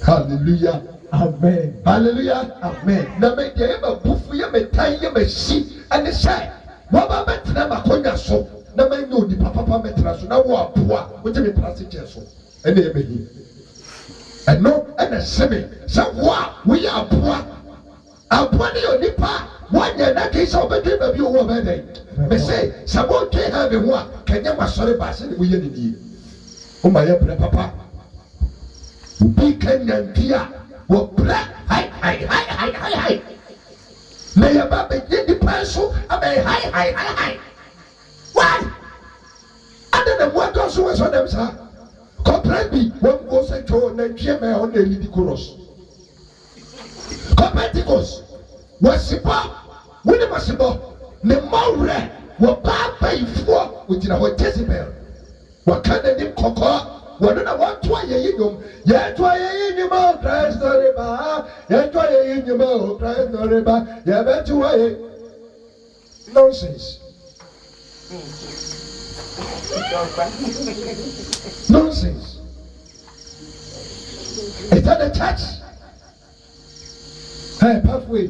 Hallelujah. Amen. Hallelujah. Amen. Na me deɛ yɛ ma bufu yɛ ma tan yɛ ma si ɛne sɛ wɔba bɛtena ma akonnwa so na ma nyɛ onipa papa bɛtena so na wɔ aboa wogye me prase kyɛ so ɛna yɛ bɛyi. Ɛno ɛna sɛme sɛ wo a woyɛ aboa. Aboa ne yɛ onipa wɔnyɛ na kei sɛ wobɛdwe baabi owó ɔbɛyɛ dɛn. Me se sɛ wodwe ha me ho a kɛnyɛ masɔre baase ne woyɛ ne nie. Woma yɛ brɛ papa. Obi ka nyanti a wɔbrɛ hai. Na yɛba bɛgye nipa so abɛyɛ hai. Why? Ada na mu adɔso wɔ sɔ dɛm saa. Kɔpra bi wɔn go sɛ twɛ na ntwie mɛ ɔna elidi koros. Kɔpɛtikos wɔsibɔ wɔne wɔsibɔ ne mɔwurɛ wɔ baa bayifoɔ wɔgyina hɔ Jezebel wɔka n'anim kɔkɔɔ. Wɔn na wɔto ayɛyi nnwom yɛto ayɛyi nnwom a Christ reba yɛto ayɛyi nnwom a Christ reba yɛbɛto ayɛ nonsense. Nonsense. Is that the church? Hey, pathway.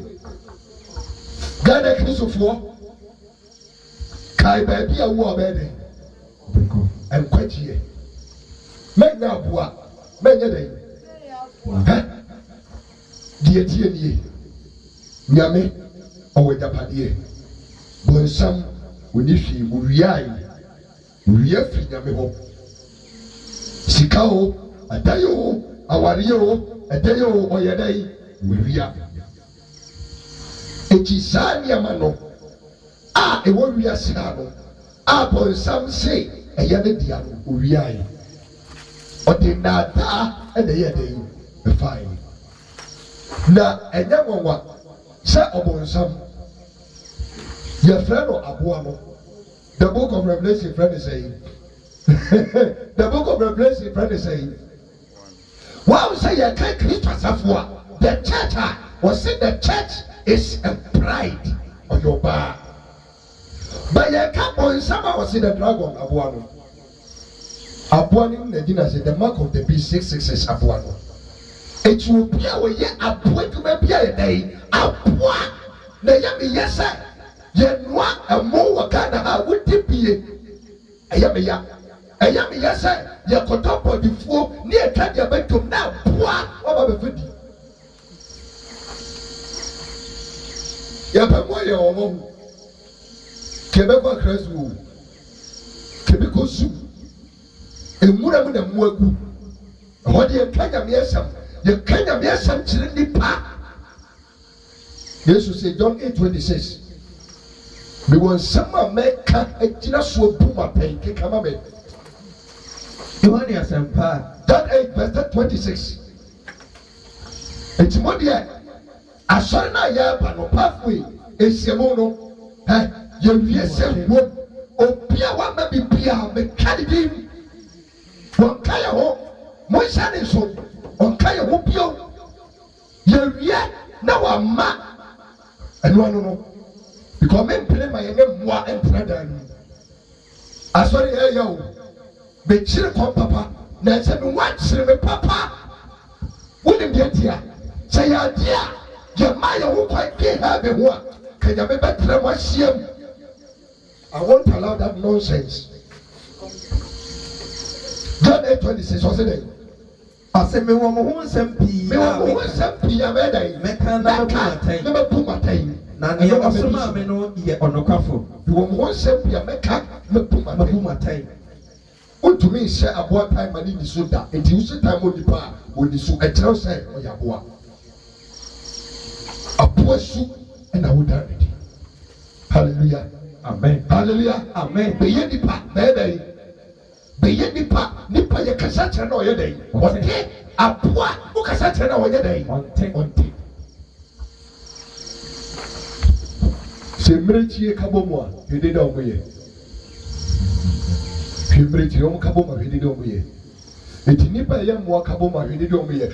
Ghana Christopher. Kai baby a war bed. And quite here. Make now bois. Make a day. Dear Tierney. Yame. Or with Japadie. When some when if she would react. We have to Yame. Sikao. A dayo. A wario. A dayo or a day. We are. Ejisani amano a ewo wiase ano a bonsam say eye ne dia no owiai odinada ene ye den be fine na enya wonwa se obonsam ye friend no aboa no the book of Revelation friend is saying the book of Revelation friend is saying wow say ye kan Christ asafo a the church was say the church is a pride of your bar. But you can't boy somehow see the dragon Abuano. Abuani Negina said the mark of the beast 666 Abuano. It will be our year a point to be a day. Abua the yummy yes sir. Yet one a more Ghana I would tip ye. A yummy yes sir. You could top of the floor near Kanya Bentum now. What about the 50? Yapa ya omo kebekwa kresu kebeko su emura mu na muagu hodi ekanya miesam ye kanya miesam chire nipa Jesus say John 8:26 me won sama meka agina so buma pen ke kama me Yohane asempa John 8:26 Etimodia asɔre na yɛ aba no pathway esiemu no yɛwie sɛ wo obi a wama bibia meka ne dim wɔnka yɛ ho monhyɛ ne so ɔnka yɛ ho bio yɛwie na wama ɛno ano no because mempene ma yɛne mmoa ntena dan no asɔre yɛyɛ o mekyere kɔn papa na ɛsɛ me woakyere me papa wonim deɛ tia sɛ yɛ adeɛ a Yamaya who quite can't have a one. Can you be better than I won't allow that nonsense. John 8:26 was it? I said, me woman who sent me a medai, never put my time. Now, you are so much on the coffee. You won't send me a mecca, put my time. What to me, say, at what time I need the soda, and you sit time on the bar with the soup and tell say, or Yabua. A poor soup and I would have it. Hallelujah. Amen. Hallelujah. Amen. Be ye nipa, baby. Be ye nipa ye cassette no your day. Okay. A poor who cassette no your day. On take. Semrechi Kabomoa, he did over ye. Semrechi Om Kaboma, he did over ye. It nipa yam wa Kaboma, he did over ye.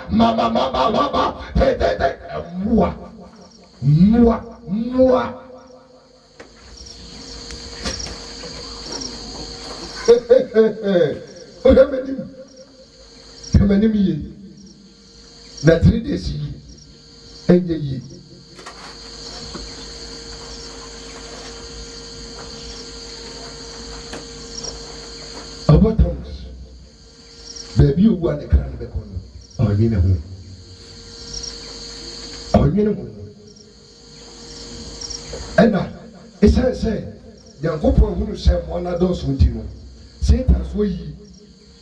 Mama, moi. Na 3 days yi enye yi abotoms baby owu an ekran be kono onye ne ho ena esense yankopon hunu se mo na do so ntino Satan so yi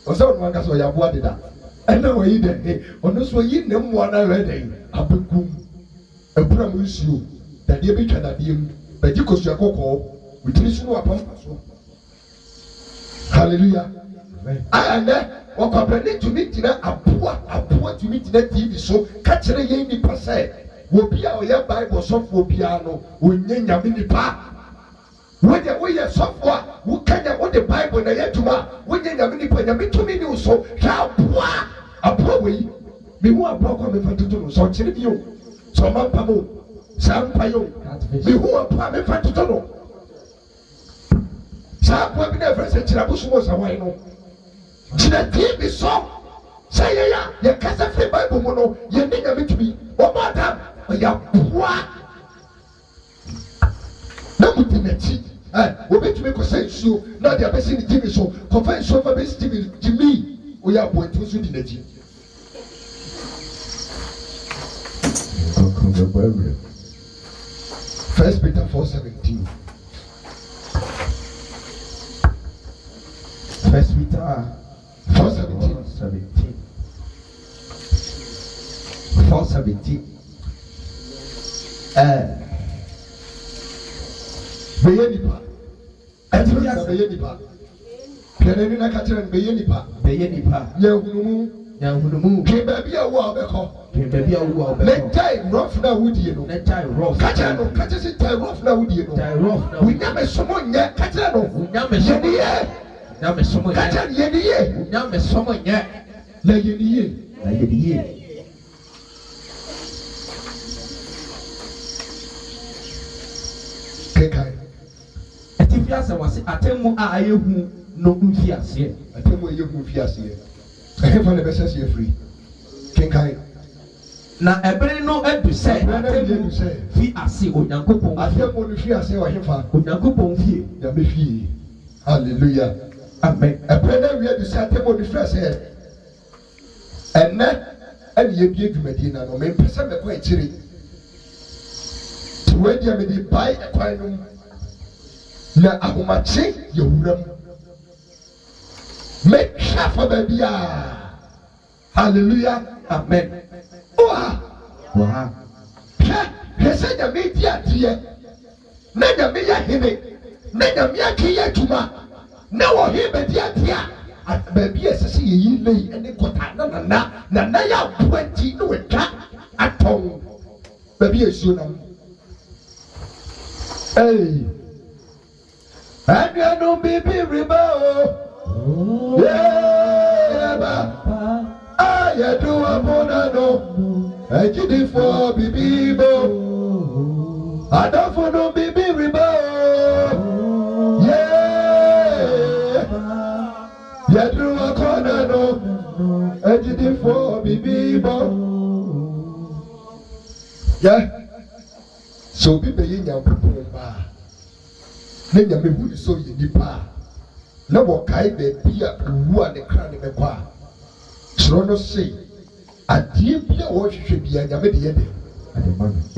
ozo no anga so ya bo adeda ena wo yi de ono so yi ne mo na rede abekum ebura mu nsuo dade bi twa dade mu baji kosu akoko witiri so no apampa so hallelujah amen ande o papani to meet na apoa to meet na TV so ka kire yen ni pase wo bia o ya bible so fo bia no onye nyame nipa wo ye so fo a wo kanya wo the bible na yetuma wo nye nyame nipa nyame tumi ni so ka apoa we me hu apoa kwa me fatuto no so kire bi o so mampa mo sampa yo me hu apoa me fatuto no saa aboa bi na ɛfrɛ sɛ kyirabosom ɔsawan no gyina tv so sɛ yɛyɛ a yɛkasa firi bible mu no yɛne nyame tumi ɔma adam ɔyɛ aboa na mudi n'akyi obɛtumi kɔsɛ nsuo na ɔde abɛsi ne tv so kɔfa nsuo fa bɛsi tv gyimi ɔyɛ aboa nti nso di n'akyi. First Peter 4:17. First Peter 4:17. 4:17. Bɛyɛ nipa. Bɛyɛ nipa. Pianani na kakyere no bɛyɛ nipa. Bɛyɛ nipa. Yɛhunumu. Kee baabi a wo a wobɛkɔ. Let's rough now with you. Let's rough. Kachano, Kachasi, rough now with you. We never summon yet. Kachano, we never summon yet. Never summon Kachan Yedi. Never summon yet. Lady. Kekai. Atifiasa was atemu a ayehu no mfiase. Atemu ayehu mfiase. Ehefa ne besa se free. Kekai. Na ebere no edu sɛ atemu fi ase onyankopɔn atemu no fi ase ɔhefa onyankopɔn fie ya me fie hallelujah amen ebere na wi edu sɛ atemu no fi ase enne ɛne yɛ bie dwumadi na no me mpɛ me kɔ akyire ti wadi a me di bai ɛkwan no na ahomakye yɛ wuram me hwafa baabi a hallelujah amen. Wow. Hese nyame di adeɛ na nyame yɛ hene na nyame ake yɛ adwuma na wɔhe bɛdi adeɛ a baabi a ɛsɛ sɛ yɛyi lei ne kɔta na nana yɛ aboa nti ne wɔtwa atɔn baabi a ɛsuo nam anuanom bibi reba o yɛba ayɛdo abona no Ejidifo bibibo Adafono bibi ribo Yeah Yadru akona no Ejidifo bibibo Yeah So bibe yinya mpumba Nenya mehuli so yinipa Na wakai bebia uwa nekra ni mekwa Chirono say adie bia wo hwehwe bia nyame de yɛ de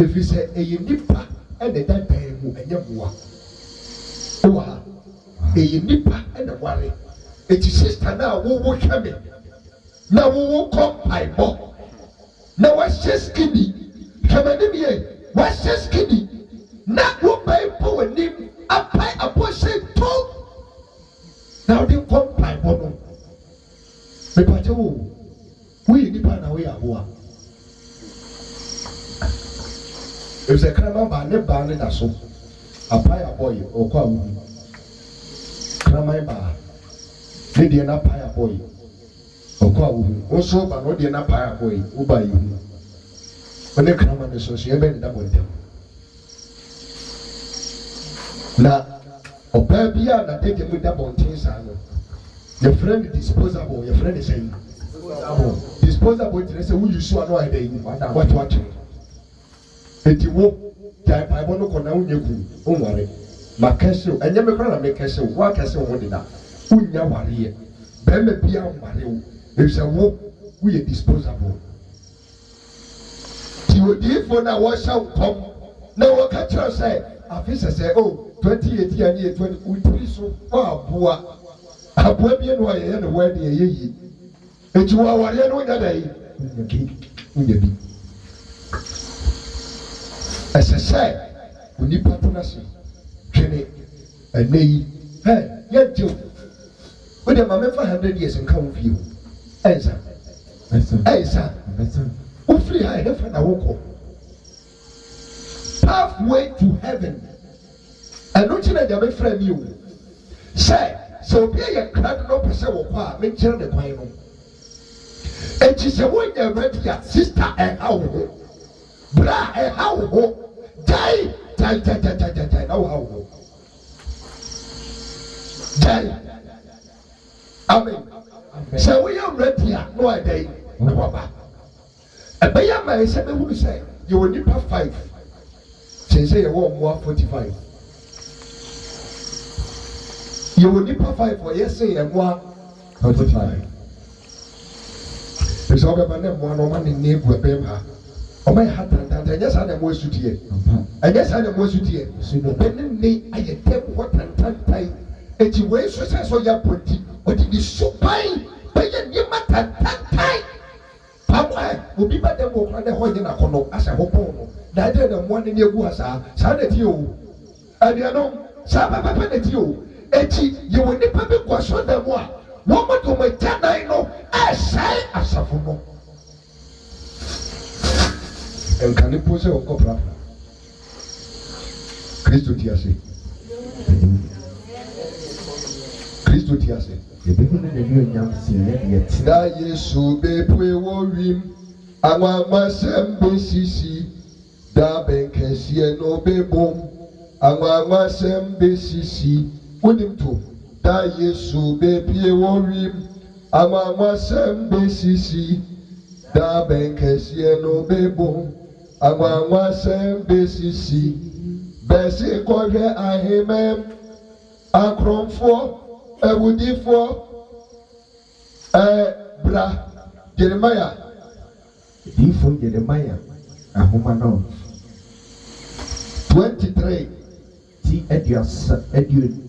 efi sɛ ɛyɛ nipa ɛna da dan mu ɛnyɛ boa owa ɛyɛ nipa ɛna ware eti sister na wo hwɛ me na wo kɔ paibɔ na wahyɛ skini hwɛmani bie wahyɛ skini na wo paibɔ w'anim apai abɔhyɛ to na wode kɔ paibɔ no mepatɛ wo we nipa na we aboa if the krama ba ne da so apaya boy okwa awu krama ba ne de na apaya boy okwa awu oso ba no de na apaya boy wo ba yi one krama ne so e be nda bondem na oba bia na de mu da bontin sa no your friend disposable your friend is saying disposable interest say we use so no idea what eti wo jai bible no kona unye ku onware makese enye me kora na mekese wo akese wo de da unya ware ye be me bia ware wo e say wo we disposable ti odi fo na wo sha kom na wo ka kira say afisa say oh 28 year ni 20 utri so aboa bi no ye no word ye yi eti wo aware no nya dai unya bi ɛsɛ onipa tena se twene ɛnɛ yi yɛntew wode ma mefa 100 years nka wo fie ɛnsa wofiri ha ɛhɛfa na wokɔ pathway to heaven ɛno nkyɛ na nyame frɛ me o sɛ obi ayɛ kra no pɛ sɛ wɔkɔ a menkyerɛ ne kwan no enti sɛ wonya ready a sister ɛha wo ho bra ɛha wo ho die na wo ha wo Jai. Amen. So we are ready. No idea. No baba. A bayer may say, who say you will need 5. Say you want more 45. You will need 5 for yes, say and 145. It's all about them one woman in name with Bemha. Oh, my heart, and I just had a voice to hear. I just had a voice to hear. So, no, then I take what and time. And you wait so your pretty, but it is so fine. But you matter time. Papa will be better than what the whole in a corner as a hope. That the one in your was a Saturday you. And you know, Sabbath at you. Eti, you will never be was on the one. Woman to my ten, I know, I say as a fool. And can you pose a copra? Christo Tiasi. Christo Tiasi. Da Yesu be pwe worim. Awa masem be sisi. Da benkesie no be bom. Awa masem be sisi. Unim to. Da Yesu be pwe worim. Awa masem be sisi. Da benkesie no be bom. Awa masem be sisi. Besi koge ahimem. Akromfo. Ewudifo bra Jeremiah Difo Jeremiah ahoma no 23 ti edu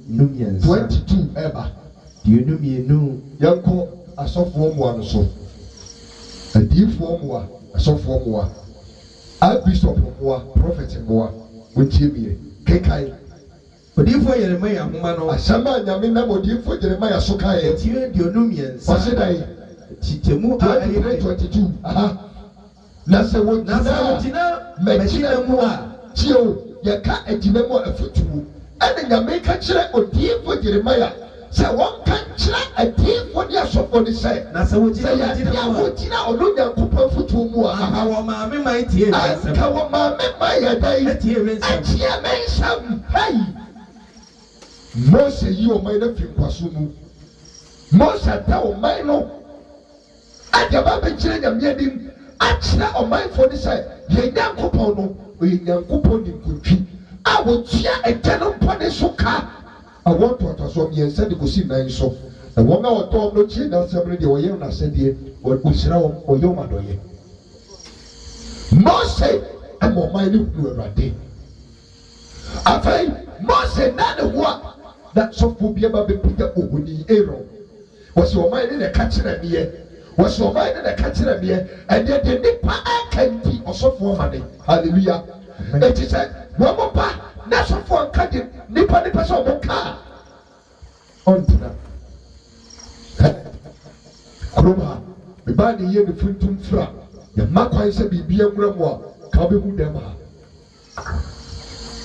numian 22 eba di numienu yanko asofo mo anso adifo mo asofo mo a bishop mo prophet mo wontie bie kekai Odifo Jeremiah ahoma no asama nyame na odifo Jeremiah so kae ti edu numian wase dai titemu 22 aha na se wotina mechina mu a tio ye ka adina mu afutuo ene nyame ka kire odifo Jeremiah se won ka kire adifo dia sofo ni se na se wotina ono nyankopon afutuo mu a aha wo ma me mai tie nsem ka wo ma me mai ya dai tie nsem hey Mose yi o mai na fi kwaso mu Mose ta o mai no adaba be kire nyame adim akyerɛ ɔmanfo ne sɛ yɛ nyankopɔn no ɔyɛ nyankopɔn ne nkotwi a wɔtua ɛgya no mpɔne so ka awɔ ntoatoasoɔ mmiɛnsa de kɔsi nan so na wɔn a wɔtɔn no kyerɛ n'asɛm no deɛ wɔyɛ no asɛdeɛ wɔhyira wɔn ɔyɛ wɔn adɔyɛ Mose ɛma ɔman no hunu Awurade afei Mose na ne ho a na sɔfo bi aba bɛpagya ohoni Aaron wɔsɛ ɔman no na ɛka kyerɛ neɛ was your mind in the catching of me, and yet the nipa can be also for money. Hallelujah. It is a one part, that's for cutting nipa so car. On to that. Kroma, the body here the fruitum fra, the Makwa is a BB and Grandma, Kabi them.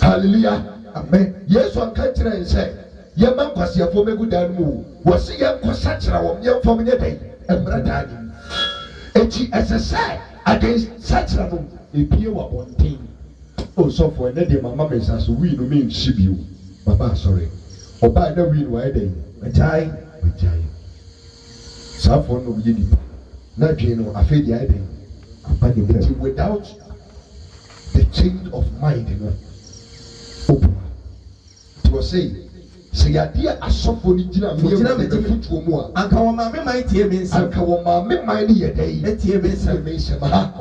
Hallelujah. Amen. Yes, one catcher and say, Yaman was your former good and move. Was the young Cossatra of young for me a day. Brother, as I say, against such a room, a peer of one thing. Oh, so for another, my mamma says, we no mean Shibu. Papa, sorry. Or by the wind, why they? A tie. So for no yiddy. Not Jano, I feel the idea. But without the change of mind, you know, it was saying. Say ya dia asofo ni gina me the futuo mu a anka wo ma me mai tie me nsem anka wo ma me mai ni ye dai tie me nsem ha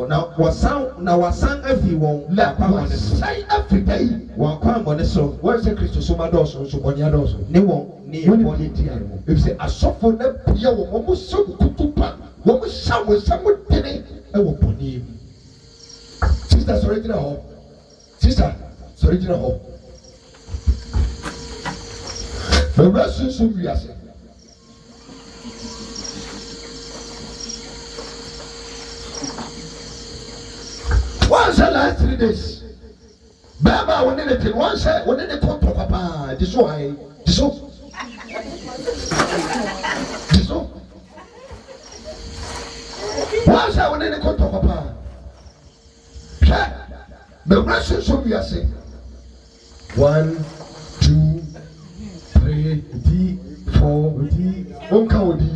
na wasan afi won la pa won sai afi dai won kwa mo ne so won se Kristo so ma do so boni ado so ne won ne boni tie mo if say asofo na pia wo mo so kutupa wo mo sha wo sam dene e wo boni sister sorry gina ho the rest is who we are saying. Once the last 3 days, Baba, when anything, once when they come to Papa, this why, this once when they come to Papa, the rest is who we are saying. 1, 2, 3, Paul. Unka odi.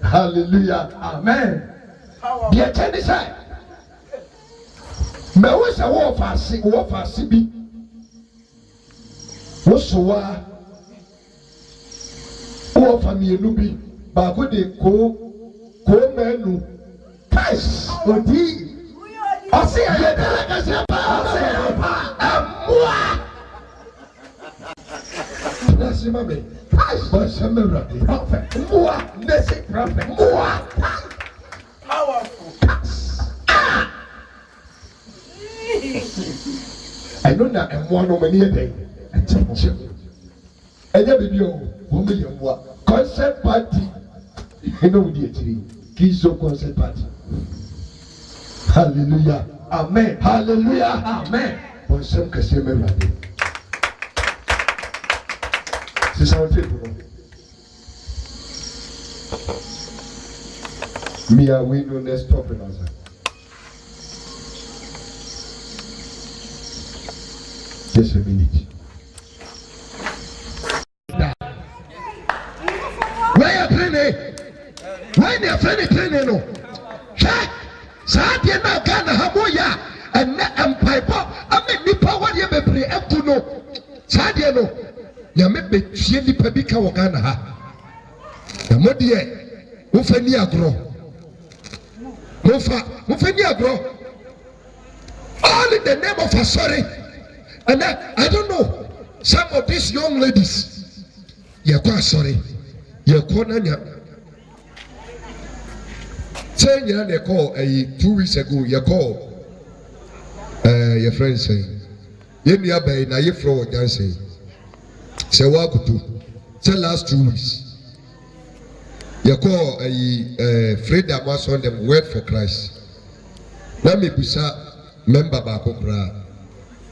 Hallelujah. Amen. Deɛ kyɛ ne sɛ mɛwo sɛ wɔfa ase bi wosowa wɔfa mmienu bi baako de koo mmienu tais odi ɔse yɛ dɛrɛ kɛseɛ paa ɛmmoa nasi ma me tais ɔsɛ me wurade prophet mmoa nasi prophet mmoa ɛno na ɛmmoa no ɔmani yɛ dɛn ɛkyɛkyɛ ɛnyɛ bibi o wɔn yɛ mmoa concert party ɛna wɔn di akyire kiso concert party hallelujah Amen. hallelujah Amen. wɔn nsɛm kɛseɛ mɛ wurade sisan wɔn tape no me and we no next stop in answer. Just a minute. Where you training? Where you training? No. Hey, Sadia na Ghana hamoya and na empire. I mean, nipa what you be play up to no. Sadia no. Ya me be tie nipa bi ka wo Ghana ha. Na modie wo fa ni agro. Wo fa ni agro. All in the name of a sorry. And I don't know, some of these young ladies, you're quite sorry, you're quite saying they call 2 weeks ago, you call your friend saying, you near by na you flow dancing. Say what could do? Say last 2 weeks. You call Fred Amas on them word for Christ. Let me be member back on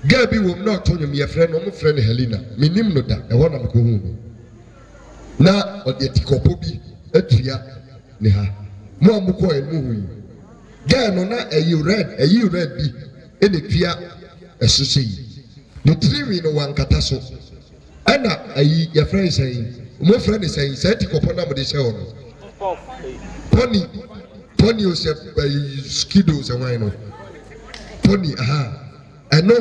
girl bi wo na otonyo me friend no friend Helena minim no da e ho na me ko hu na o de tikopo bi atua ne ha mo amko e mu hu girl no na ayi red bi e ne tua esose yi ne triwi no wankata so ana ayi your friend say mo friend say tikopo na mo de share no pony o se skido se wan no pony aha eno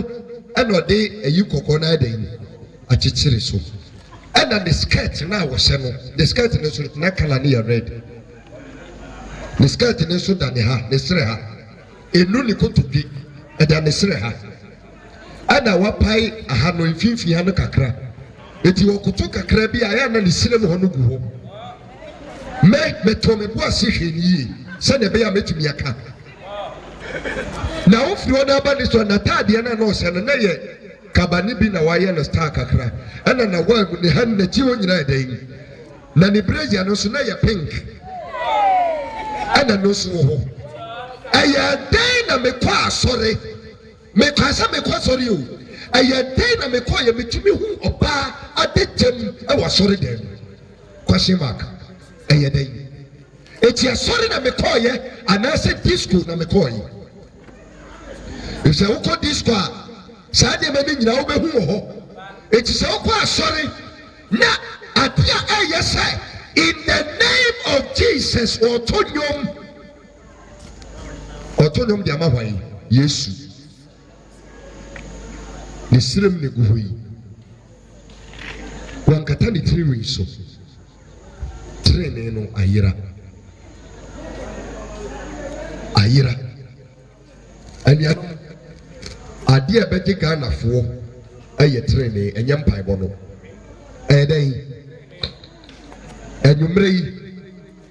ɛna ɔde ayi kɔkɔɔ na adan akyekyere so ɛna the skirt na wɔhyɛ no the skirt ne so na colour ne yɛ red the skirt ne so da ne ha ne sere ha enu ne kotodwe ɛda ne sere ha ɛna wapae aha no mfimfini ha no kakra eti wɔkoto kakra bi a ɛyɛ na ne sere mu hɔ no gu hɔ mɛtɔ me bo ase hwɛ ne yie sɛdeɛ ɛbɛyɛ a mɛtumi aka na ofiri hɔ n'aba ne so na taadeɛ na ɔhyɛ no na yɛ kabane bi na wayɛ no star kakra ɛna na wa ne ha n'akyi hɔ nyinaa ɛda yi na ne brazier no so na yɛ pink ɛna no so wɔ hɔ ɛyɛ dɛn na mekɔ asɔre mekɔ asɛ mekɔ asɔre o ɛyɛ dɛn na mekɔ yɛ metumi hu ɔbaa adekyɛm ɛwɔ asɔre dɛm question mark ɛyɛ dɛn eti asɔre na mekɔ yɛ anaasɛ disco na mekɔ yɛ. If you go disco, Sadia may be now be who it is so sorry. Now, at the yes, in the name of Jesus, Otonium Diamaway, Yesu. The Sirim Negui. One Katani 3 weeks so. Train Ayira. And yet. Adeɛ bɛgye Ghanafoɔ ɛyɛ training ɛnyɛ mpaebɔ no ɛyɛ dɛn ɛnwummerɛ yi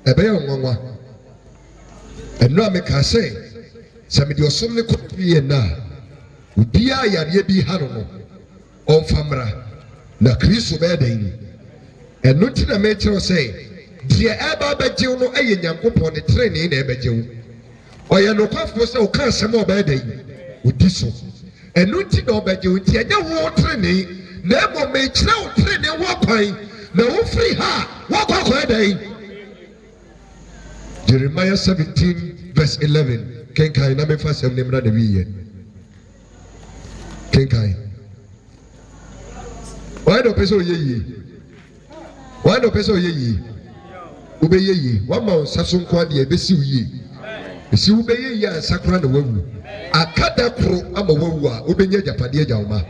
ɛbɛyɛ nwanwa ɛno a meka sɛ mede ɔsom ne kɔpiyɛ no a obiara yareɛ bi ha no ɔmfa mmra na Kristo bɛyɛ dɛn ɛno nti na mekyerɛw sɛ deɛ ɛba bɛgyew no ɛyɛ Nyankopɔn ne training na ɛbɛgyew ɔyɛ nokwafoɔ sɛ ɔka asɛm a ɔbɛyɛ dɛn ɔdi so ɛnu ti na ɔbɛgye wo ti ɛnyɛ wo training na emo mekyerɛ wo training wo kwan na wo free ha wo kɔ dɛn Jeremiah 17 verse 11 kenkan na mefa sɛm ne mmra na wiyɛ kenkan Why do person ye? Why do person ye? Ube ye, one man Sasun Kwadi, Bessie ye. Si ube ye and Sakran the Wawu. A Kadapro, I'm a Wawa, Ube Japadia Jama.